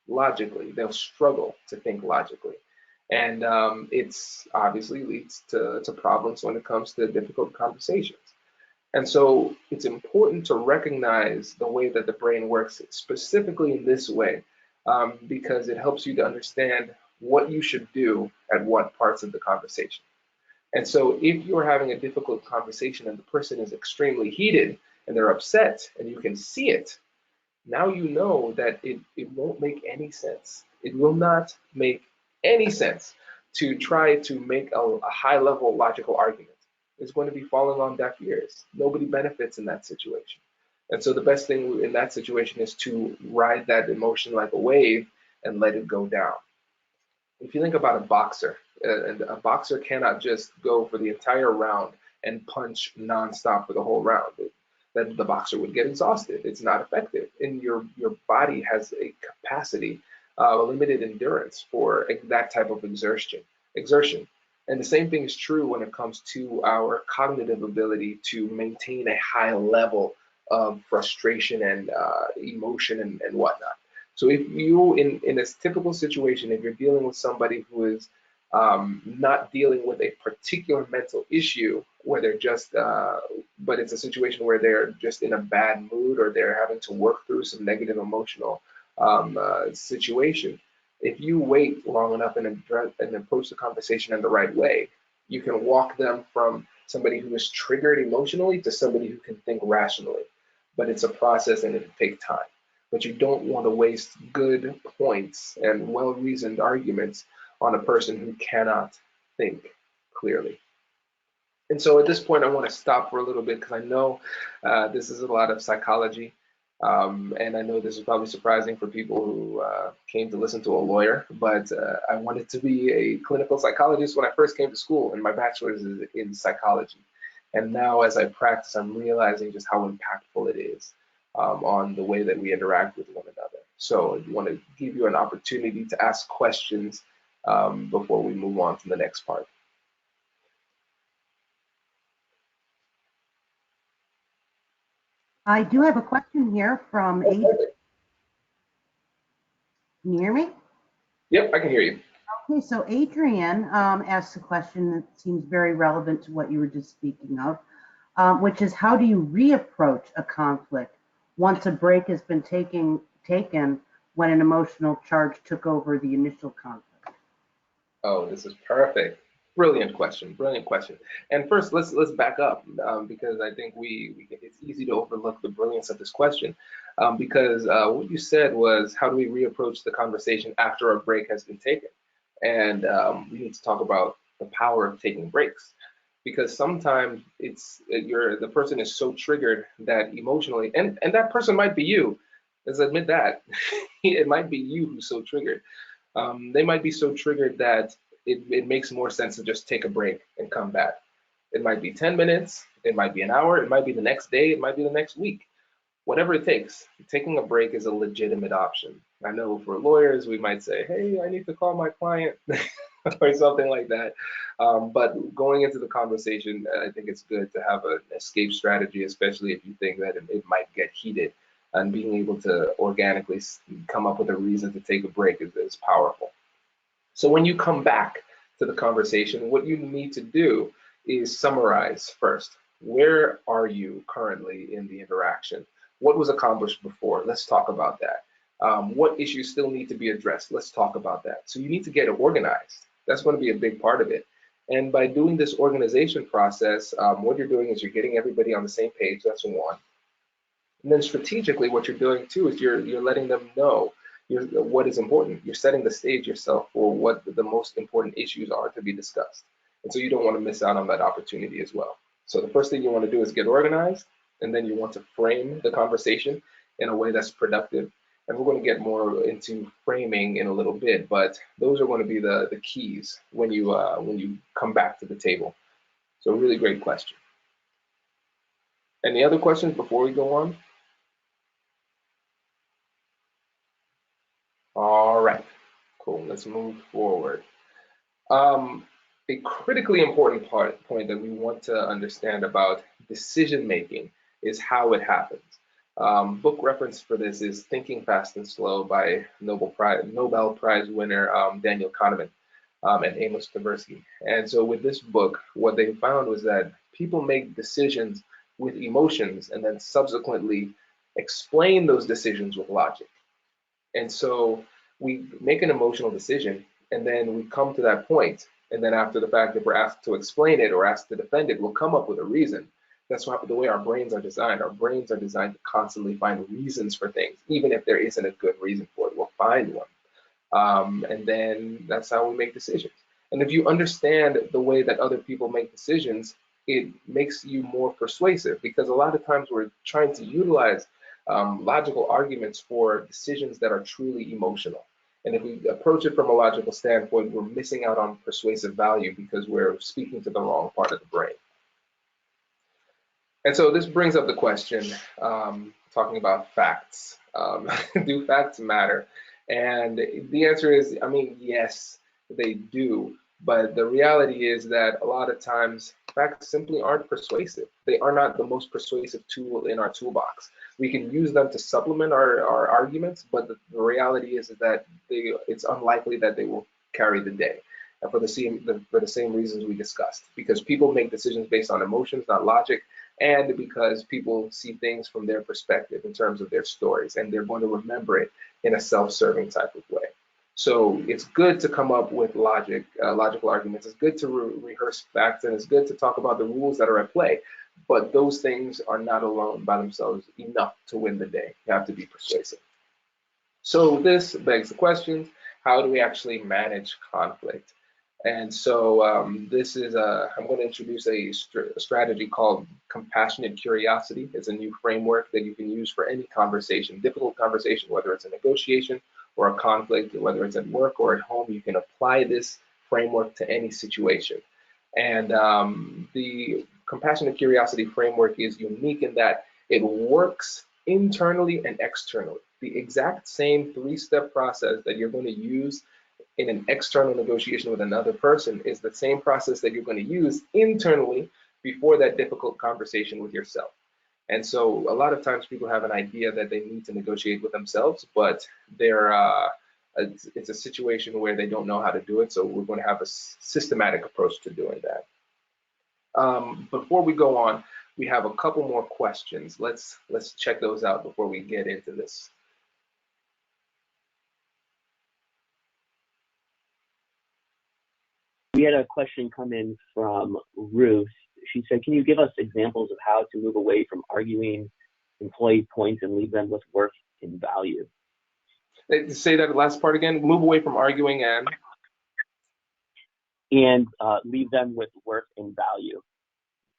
logically. They'll struggle to think logically. And it's obviously leads to problems when it comes to difficult conversations. And so it's important to recognize the way that the brain works, specifically in this way, because it helps you to understand what you should do at what parts of the conversation. And so if you're having a difficult conversation and the person is extremely heated and they're upset and you can see it, now you know that it won't make any sense. It will not make any sense to try to make a high level logical argument. It's going to be falling on deaf ears. Nobody benefits in that situation. And so the best thing in that situation is to ride that emotion like a wave and let it go down. If you think about a boxer, and a boxer cannot just go for the entire round and punch nonstop for the whole round. Then the boxer would get exhausted. It's not effective. And your body has a capacity, a limited endurance for that type of exertion. And the same thing is true when it comes to our cognitive ability to maintain a high level of frustration and emotion and whatnot. So if you, in a typical situation, if you're dealing with somebody who is not dealing with a particular mental issue where they're just, but it's a situation where they're just in a bad mood or they're having to work through some negative emotional situation. If you wait long enough and approach the conversation in the right way, you can walk them from somebody who is triggered emotionally to somebody who can think rationally. But it's a process and it'll take time. But you don't want to waste good points and well-reasoned arguments on a person who cannot think clearly. And so at this point, I want to stop for a little bit because I know this is a lot of psychology. And I know this is probably surprising for people who came to listen to a lawyer, but I wanted to be a clinical psychologist when I first came to school, and my bachelor's is in psychology. And now as I practice, I'm realizing just how impactful it is on the way that we interact with one another. So I want to give you an opportunity to ask questions before we move on to the next part. I do have a question here from Adrian. Can you hear me? Yep, I can hear you. Okay, so Adrian asks a question that seems very relevant to what you were just speaking of, which is how do you reapproach a conflict once a break has been taken when an emotional charge took over the initial conflict? Oh, this is perfect. Brilliant question. Brilliant question. And first, let's back up because I think it's easy to overlook the brilliance of this question because what you said was how do we reapproach the conversation after a break has been taken? And we need to talk about the power of taking breaks because sometimes the person is so triggered that emotionally, and that person might be you. Let's admit that it might be you who's so triggered. They might be so triggered that it makes more sense to just take a break and come back. It might be 10 minutes, it might be an hour, it might be the next day, it might be the next week. Whatever it takes, taking a break is a legitimate option. I know for lawyers, we might say, hey, I need to call my client or something like that. But going into the conversation, I think it's good to have an escape strategy, especially if you think that it might get heated. And being able to organically come up with a reason to take a break is powerful. So when you come back to the conversation, what you need to do is summarize first. Where are you currently in the interaction? What was accomplished before? Let's talk about that. What issues still need to be addressed? Let's talk about that. So you need to get organized. That's going to be a big part of it. And by doing this organization process, what you're doing is you're getting everybody on the same page. That's one. And then strategically, what you're doing too is you're letting them know what is important. You're setting the stage yourself for what the most important issues are to be discussed. And so you don't want to miss out on that opportunity as well. So the first thing you want to do is get organized, and then you want to frame the conversation in a way that's productive. And we're going to get more into framing in a little bit, but those are going to be the keys when you come back to the table. So really great question. Any other questions before we go on? All right, cool. Let's move forward. A critically important point that we want to understand about decision making is how it happens. Book reference for this is Thinking Fast and Slow by Nobel Prize winner Daniel Kahneman and Amos Tversky. And so with this book, what they found was that people make decisions with emotions and then subsequently explain those decisions with logic. And so we make an emotional decision, and then we come to that point, and then after the fact, if we're asked to explain it or asked to defend it, we'll come up with a reason. That's why the way our brains are designed. Our brains are designed to constantly find reasons for things, even if there isn't a good reason for it. We'll find one, and then that's how we make decisions. And if you understand the way that other people make decisions, it makes you more persuasive, because a lot of times we're trying to utilize logical arguments for decisions that are truly emotional. And if we approach it from a logical standpoint, we're missing out on persuasive value because we're speaking to the wrong part of the brain. And so this brings up the question, talking about facts. Do facts matter? And the answer is, I mean, yes, they do. But the reality is that a lot of times facts simply aren't persuasive. They are not the most persuasive tool in our toolbox. We can use them to supplement our arguments, but the reality is that it's unlikely that they will carry the day. And for the same reasons we discussed, because people make decisions based on emotions, not logic, and because people see things from their perspective in terms of their stories, and they're going to remember it in a self-serving type of way. So it's good to come up with logical arguments. It's good to rehearse facts, and it's good to talk about the rules that are at play. But those things are not alone by themselves enough to win the day. You have to be persuasive. So this begs the question, how do we actually manage conflict? And so I'm going to introduce a strategy called compassionate curiosity. It's a new framework that you can use for any conversation, difficult conversation, whether it's a negotiation or a conflict, whether it's at work or at home. You can apply this framework to any situation. And the compassionate curiosity framework is unique in that it works internally and externally. The exact same three-step process that you're going to use in an external negotiation with another person is the same process that you're going to use internally before that difficult conversation with yourself. And so a lot of times people have an idea that they need to negotiate with themselves, but it's a situation where they don't know how to do it. So we're going to have a systematic approach to doing that. Before we go on, we have a couple more questions. Let's check those out before we get into this. We had a question come in from Ruth. She said, can you give us examples of how to move away from arguing employee points and leave them with worth and value? Say that last part again. Move away from arguing and leave them with worth and value.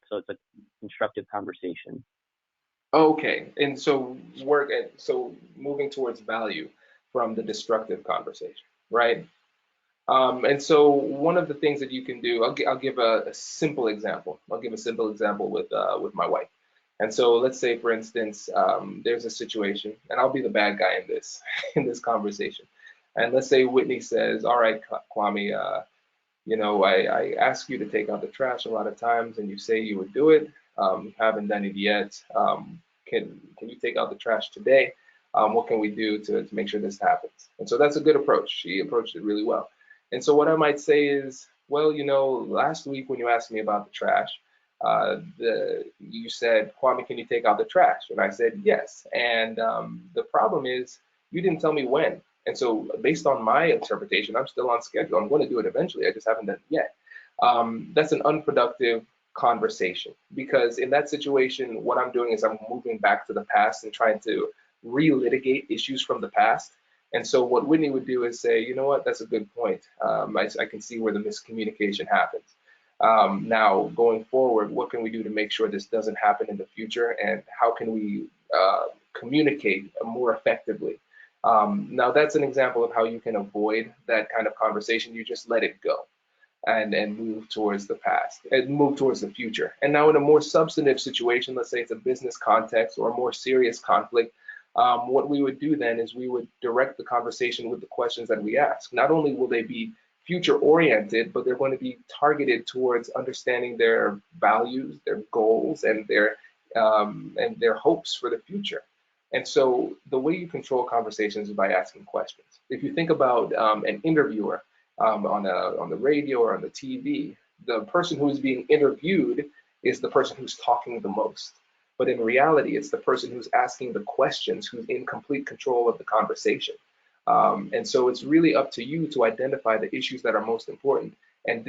So it's a constructive conversation. Okay, and so moving towards value from the destructive conversation, right? And so one of the things that you can do, I'll give a simple example. I'll give a simple example with my wife. And so let's say, for instance, there's a situation, and I'll be the bad guy in this in this conversation. And let's say Whitney says, "All right, Kwame, I ask you to take out the trash a lot of times, and you say you would do it. You haven't done it yet. Can you take out the trash today? What can we do to make sure this happens?" And so that's a good approach. She approached it really well. And so what I might say is, well, last week when you asked me about the trash, You said, Kwame, can you take out the trash? And I said, yes. And the problem is you didn't tell me when. And so based on my interpretation, I'm still on schedule. I'm going to do it eventually. I just haven't done it yet. That's an unproductive conversation, because in that situation, what I'm doing is I'm moving back to the past and trying to relitigate issues from the past. And so what Whitney would do is say, you know what, that's a good point. I can see where the miscommunication happens. Now, going forward, what can we do to make sure this doesn't happen in the future, and how can we communicate more effectively? Now, that's an example of how you can avoid that kind of conversation. You just let it go and move towards the past and move towards the future. And now in a more substantive situation, let's say it's a business context or a more serious conflict, what we would do then is we would direct the conversation with the questions that we ask. Not only will they be future oriented, but they're going to be targeted towards understanding their values, their goals, and their hopes for the future. And so the way you control conversations is by asking questions. If you think about an interviewer on the radio or on the TV, the person who is being interviewed is the person who's talking the most. But in reality, it's the person who's asking the questions who's in complete control of the conversation. And so it's really up to you to identify the issues that are most important and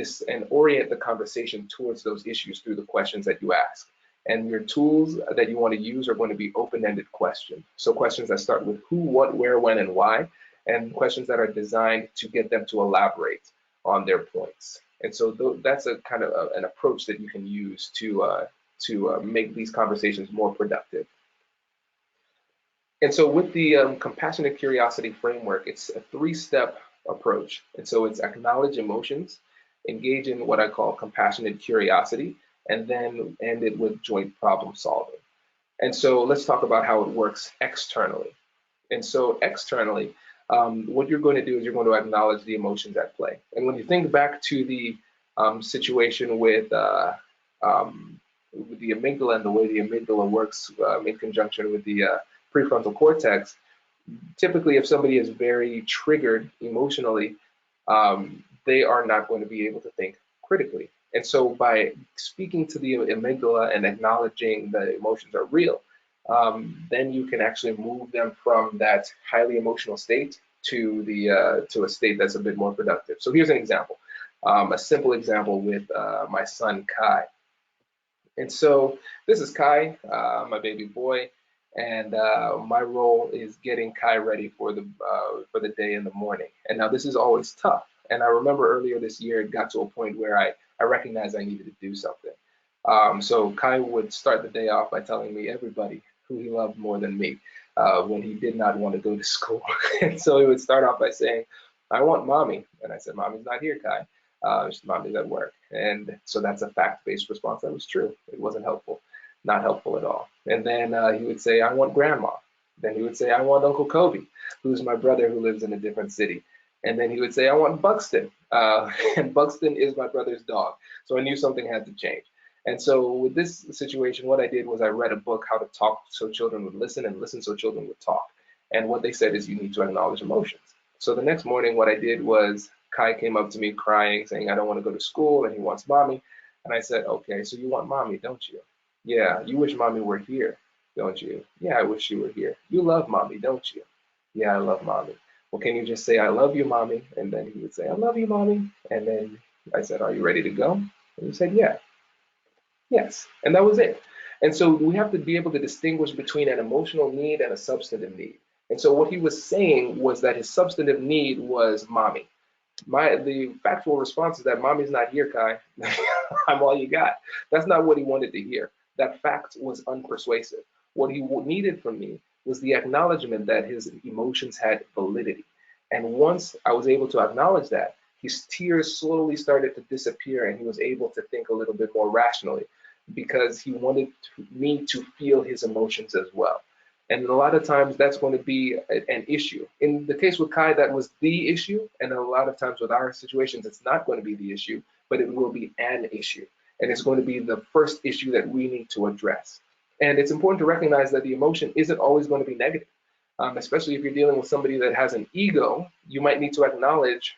orient the conversation towards those issues through the questions that you ask. And your tools that you want to use are going to be open-ended questions. So questions that start with who, what, where, when, and why, and questions that are designed to get them to elaborate on their points. And so that's a kind of an approach that you can use to make these conversations more productive. And so with the compassionate curiosity framework, it's a 3-step approach. And so it's acknowledge emotions, engage in what I call compassionate curiosity, and then end it with joint problem solving. And so let's talk about how it works externally. And so externally, what you're going to do is you're going to acknowledge the emotions at play. And when you think back to the situation with the amygdala and the way the amygdala works in conjunction with the prefrontal cortex, typically if somebody is very triggered emotionally, they are not going to be able to think critically. And so by speaking to the amygdala and acknowledging the emotions are real, then you can actually move them from that highly emotional state to a state that's a bit more productive. So here's an example, a simple example with my son Kai. And so this is Kai, my baby boy, and my role is getting Kai ready for the day in the morning. And now this is always tough. And I remember earlier this year it got to a point where I recognized I needed to do something. So Kai would start the day off by telling me everybody who he loved more than me when he did not want to go to school. And so he would start off by saying, I want mommy. And I said, mommy's not here, Kai. Mommy's at work. And so that's a fact-based response. That was true. It wasn't helpful, not helpful at all. And then he would say, I want grandma. Then he would say, I want Uncle Kobe, who's my brother who lives in a different city. And then he would say, I want Buxton. And Buxton is my brother's dog. So I knew something had to change. And so with this situation, what I did was I read a book, How to Talk So Children Would Listen, and Listen So Children Would Talk. And what they said is you need to acknowledge emotions. So the next morning, what I did was Kai came up to me crying, saying, I don't want to go to school, and he wants mommy. And I said, okay, so you want mommy, don't you? Yeah, you wish mommy were here, don't you? Yeah, I wish she were here. You love mommy, don't you? Yeah, I love mommy. Well, can you just say, I love you, mommy? And then he would say, I love you, mommy. And then I said, are you ready to go? And he said, yeah. Yes. And that was it. And so we have to be able to distinguish between an emotional need and a substantive need. And so what he was saying was that his substantive need was mommy. The factual response is that mommy's not here, Kai. I'm all you got. That's not what he wanted to hear. That fact was unpersuasive. What he needed from me was the acknowledgement that his emotions had validity. And once I was able to acknowledge that, his tears slowly started to disappear and he was able to think a little bit more rationally because he wanted me to feel his emotions as well. And a lot of times that's going to be an issue. In the case with Kai, that was the issue. And a lot of times with our situations, it's not going to be the issue, but it will be an issue. And it's going to be the first issue that we need to address. And it's important to recognize that the emotion isn't always going to be negative. Especially if you're dealing with somebody that has an ego, you might need to acknowledge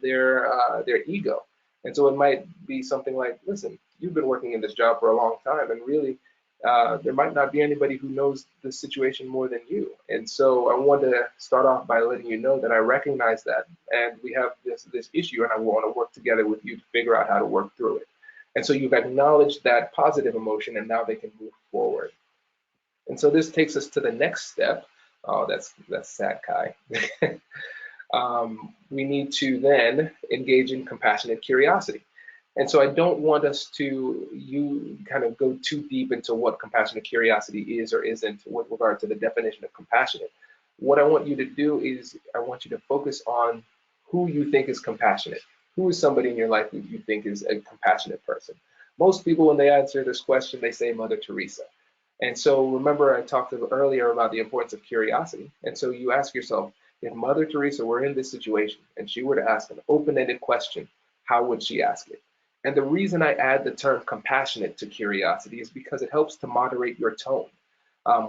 their ego. And so it might be something like, listen, you've been working in this job for a long time, and really, there might not be anybody who knows the situation more than you. And so I wanted to start off by letting you know that I recognize that, and we have this issue, and I want to work together with you to figure out how to work through it. And so you've acknowledged that positive emotion, and now they can move forward. And so this takes us to the next step. Oh, that's sad, Kai. We need to then engage in compassionate curiosity. And so I don't want us to kind of go too deep into what compassionate curiosity is or isn't with regard to the definition of compassionate. What I want you to do is I want you to focus on who you think is compassionate. Who is somebody in your life that you think is a compassionate person? Most people, when they answer this question, they say Mother Teresa. And so remember, I talked earlier about the importance of curiosity. And so you ask yourself, if Mother Teresa were in this situation and she were to ask an open-ended question, how would she ask it? And the reason I add the term compassionate to curiosity is because it helps to moderate your tone.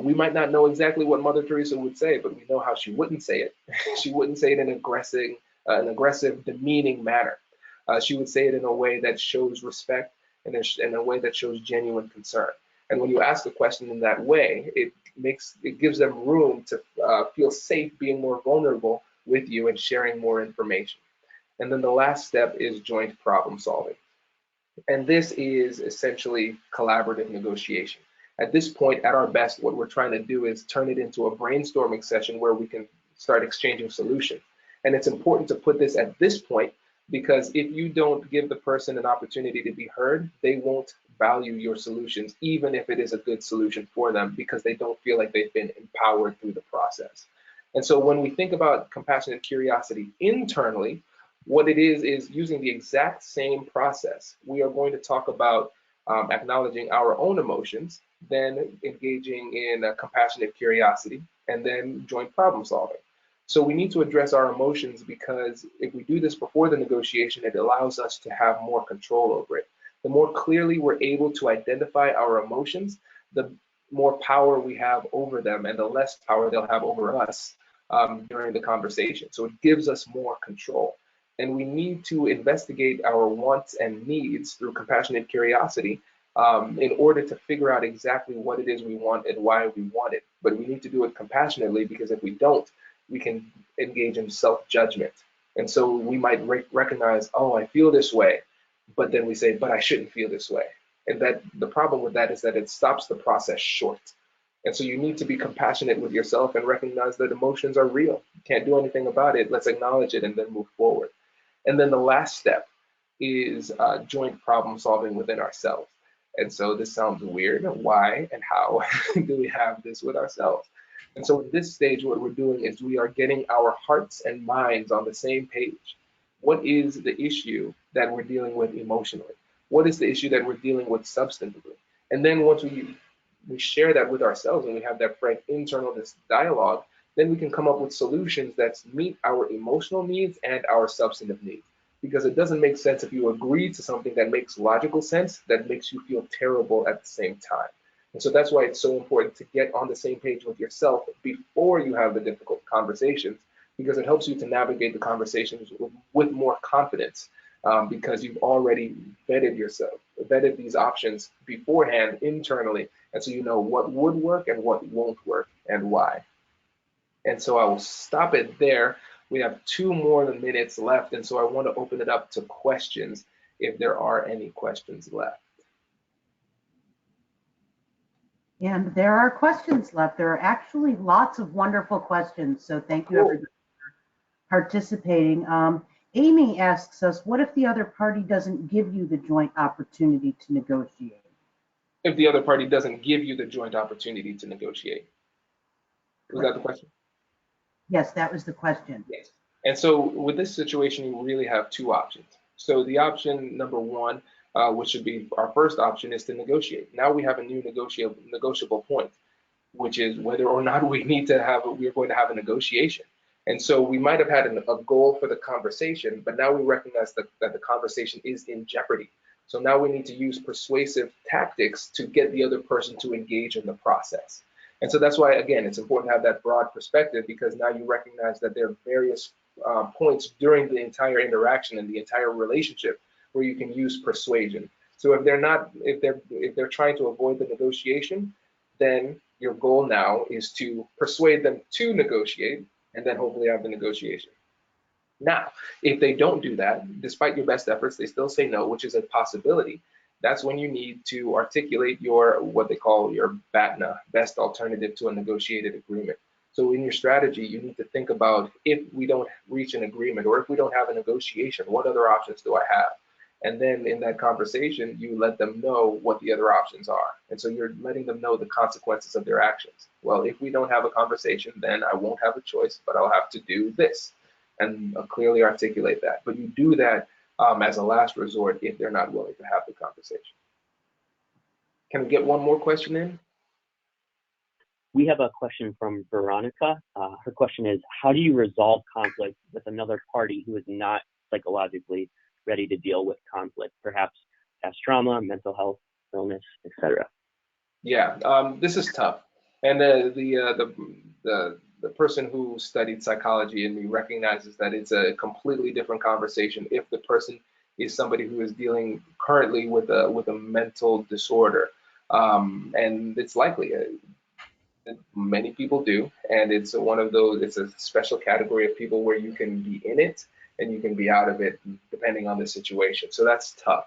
We might not know exactly what Mother Teresa would say, but we know how she wouldn't say it. She wouldn't say it in an aggressive, demeaning manner. She would say it in a way that shows respect and in a way that shows genuine concern. And when you ask a question in that way, it gives them room to feel safe being more vulnerable with you and sharing more information. And then the last step is joint problem solving. And this is essentially collaborative negotiation. At this point, at our best, what we're trying to do is turn it into a brainstorming session where we can start exchanging solutions. And it's important to put this at this point, because if you don't give the person an opportunity to be heard, they won't value your solutions, even if it is a good solution for them, because they don't feel like they've been empowered through the process. And so when we think about compassionate curiosity internally, what it is using the exact same process. We are going to talk about acknowledging our own emotions, then engaging in compassionate curiosity, and then joint problem solving. So we need to address our emotions, because if we do this before the negotiation, it allows us to have more control over it. The more clearly we're able to identify our emotions, the more power we have over them, and the less power they'll have over us during the conversation. So it gives us more control. And we need to investigate our wants and needs through compassionate curiosity in order to figure out exactly what it is we want and why we want it. But we need to do it compassionately, because if we don't, we can engage in self-judgment. And so we might recognize, oh, I feel this way, but then we say, but I shouldn't feel this way. And that the problem with that is that it stops the process short. And so you need to be compassionate with yourself and recognize that emotions are real. You can't do anything about it. Let's acknowledge it and then move forward. And then the last step is joint problem solving within ourselves. And so this sounds weird. Why and how do we have this with ourselves? And so at this stage, what we're doing is we are getting our hearts and minds on the same page. What is the issue that we're dealing with emotionally? What is the issue that we're dealing with substantively? And then once we share that with ourselves and we have that frank internal dialogue, then we can come up with solutions that meet our emotional needs and our substantive needs. Because it doesn't make sense if you agree to something that makes logical sense, that makes you feel terrible at the same time. And so that's why it's so important to get on the same page with yourself before you have the difficult conversations, because it helps you to navigate the conversations with more confidence, because you've already vetted these options beforehand internally. And so you know what would work and what won't work and why. And so I will stop it there. We have 2 more minutes left, and so I want to open it up to questions if there are any questions left. And there are questions left. There are actually lots of wonderful questions. So thank you everybody for participating. Amy asks us, what if the other party doesn't give you the joint opportunity to negotiate? If the other party doesn't give you the joint opportunity to negotiate. Was that the question? Yes, that was the question. Yes. And so with this situation, you really have 2 options. So the option number 1, which should be our first option, is to negotiate. Now we have a new negotiable point, which is whether or not we're going to have a negotiation. And so we might have had a goal for the conversation, but now we recognize that the conversation is in jeopardy. So now we need to use persuasive tactics to get the other person to engage in the process. And so that's why, again, it's important to have that broad perspective, because now you recognize that there are various points during the entire interaction and the entire relationship where you can use persuasion. So if they're trying to avoid the negotiation, then your goal now is to persuade them to negotiate and then hopefully have the negotiation. Now, if they don't do that, despite your best efforts, they still say no, which is a possibility. That's when you need to articulate your, what they call your BATNA, best alternative to a negotiated agreement. So in your strategy, you need to think about, if we don't reach an agreement or if we don't have a negotiation, what other options do I have? And then in that conversation, you let them know what the other options are. And so you're letting them know the consequences of their actions. Well, if we don't have a conversation, then I won't have a choice, but I'll have to do this, and clearly articulate that. But you do that as a last resort if they're not willing to have the conversation. Can we get one more question in? We have a question from Veronica. Her question is, how do you resolve conflict with another party who is not psychologically ready to deal with conflict, perhaps past trauma, mental health, illness, etc.? Yeah, this is tough. And the person who studied psychology in me recognizes that it's a completely different conversation if the person is somebody who is dealing currently with a mental disorder. And it's likely many people do, and it's one of those, it's a special category of people where you can be in it and you can be out of it depending on the situation. So that's tough.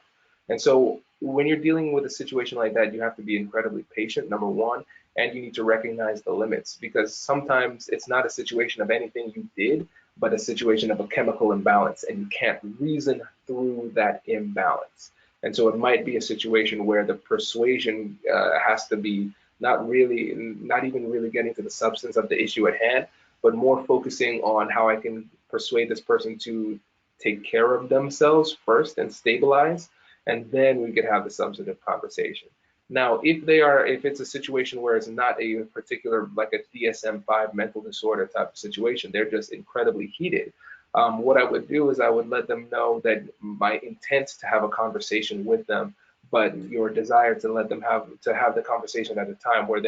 And so when you're dealing with a situation like that, you have to be incredibly patient, number one, and you need to recognize the limits, because sometimes it's not a situation of anything you did, but a situation of a chemical imbalance, and you can't reason through that imbalance. And so it might be a situation where the persuasion has to be not even really getting to the substance of the issue at hand, but more focusing on how I can persuade this person to take care of themselves first and stabilize, and then we could have the substantive conversation. Now, if it's a situation where it's not a particular, like a DSM-5 mental disorder type of situation, they're just incredibly heated. What I would do is I would let them know that my intent to have a conversation with them, but your desire to let them have the conversation at a time where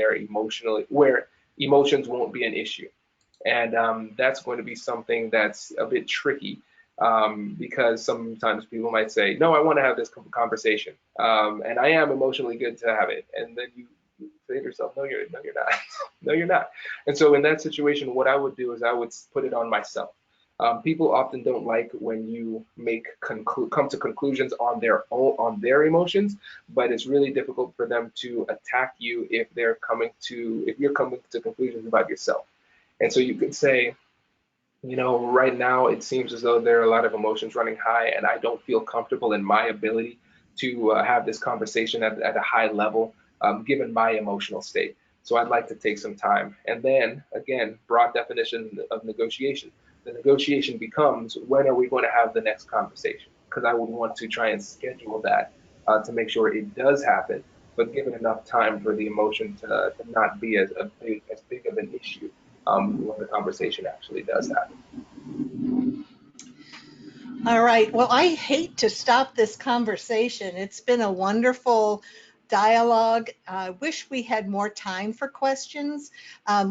emotions won't be an issue. And that's going to be something that's a bit tricky, because sometimes people might say, no, I want to have this conversation, and I am emotionally good to have it. And then you say to yourself, no, you're not. No, you're not. And so in that situation, what I would do is I would put it on myself. People often don't like when you come to conclusions on their emotions, but it's really difficult for them to attack you if you're coming to conclusions about yourself. And so you could say, right now it seems as though there are a lot of emotions running high, and I don't feel comfortable in my ability to have this conversation at a high level, given my emotional state. So I'd like to take some time. And then again, broad definition of negotiation. The negotiation becomes, when are we going to have the next conversation? Because I would want to try and schedule that to make sure it does happen, but given enough time for the emotion to not be as big of an issue when the conversation actually does happen. All right. Well, I hate to stop this conversation. It's been a wonderful dialogue. I wish we had more time for questions.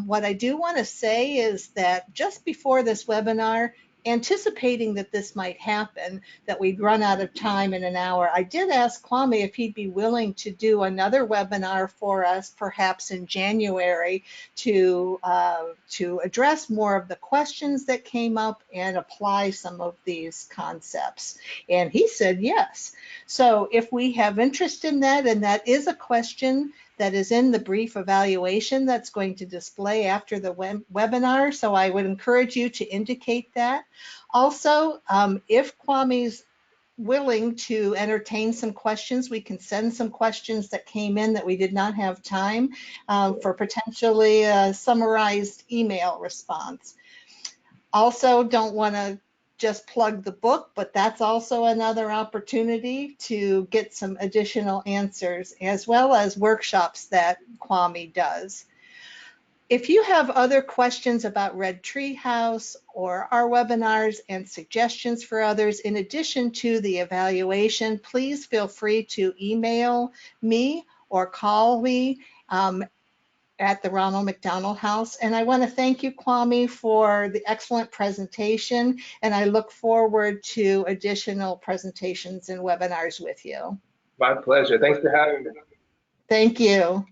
What I do want to say is that just before this webinar, anticipating that this might happen, that we'd run out of time in an hour, I did ask KWAME if he'd be willing to do another webinar for us, perhaps in January, to address more of the questions that came up and apply some of these concepts. And he said yes. So if we have interest in that, and that is a question that is in the brief evaluation that's going to display after the webinar. So I would encourage you to indicate that. Also, if KWAME's willing to entertain some questions, we can send some questions that came in that we did not have time for potentially a summarized email response. Also, don't want to just plug the book, but that's also another opportunity to get some additional answers, as well as workshops that KWAME does. If you have other questions about Red Treehouse or our webinars and suggestions for others, in addition to the evaluation, please feel free to email me or call me at the Ronald McDonald House. And I want to thank you, KWAME, for the excellent presentation, and I look forward to additional presentations and webinars with you. My pleasure. Thanks for having me. Thank you.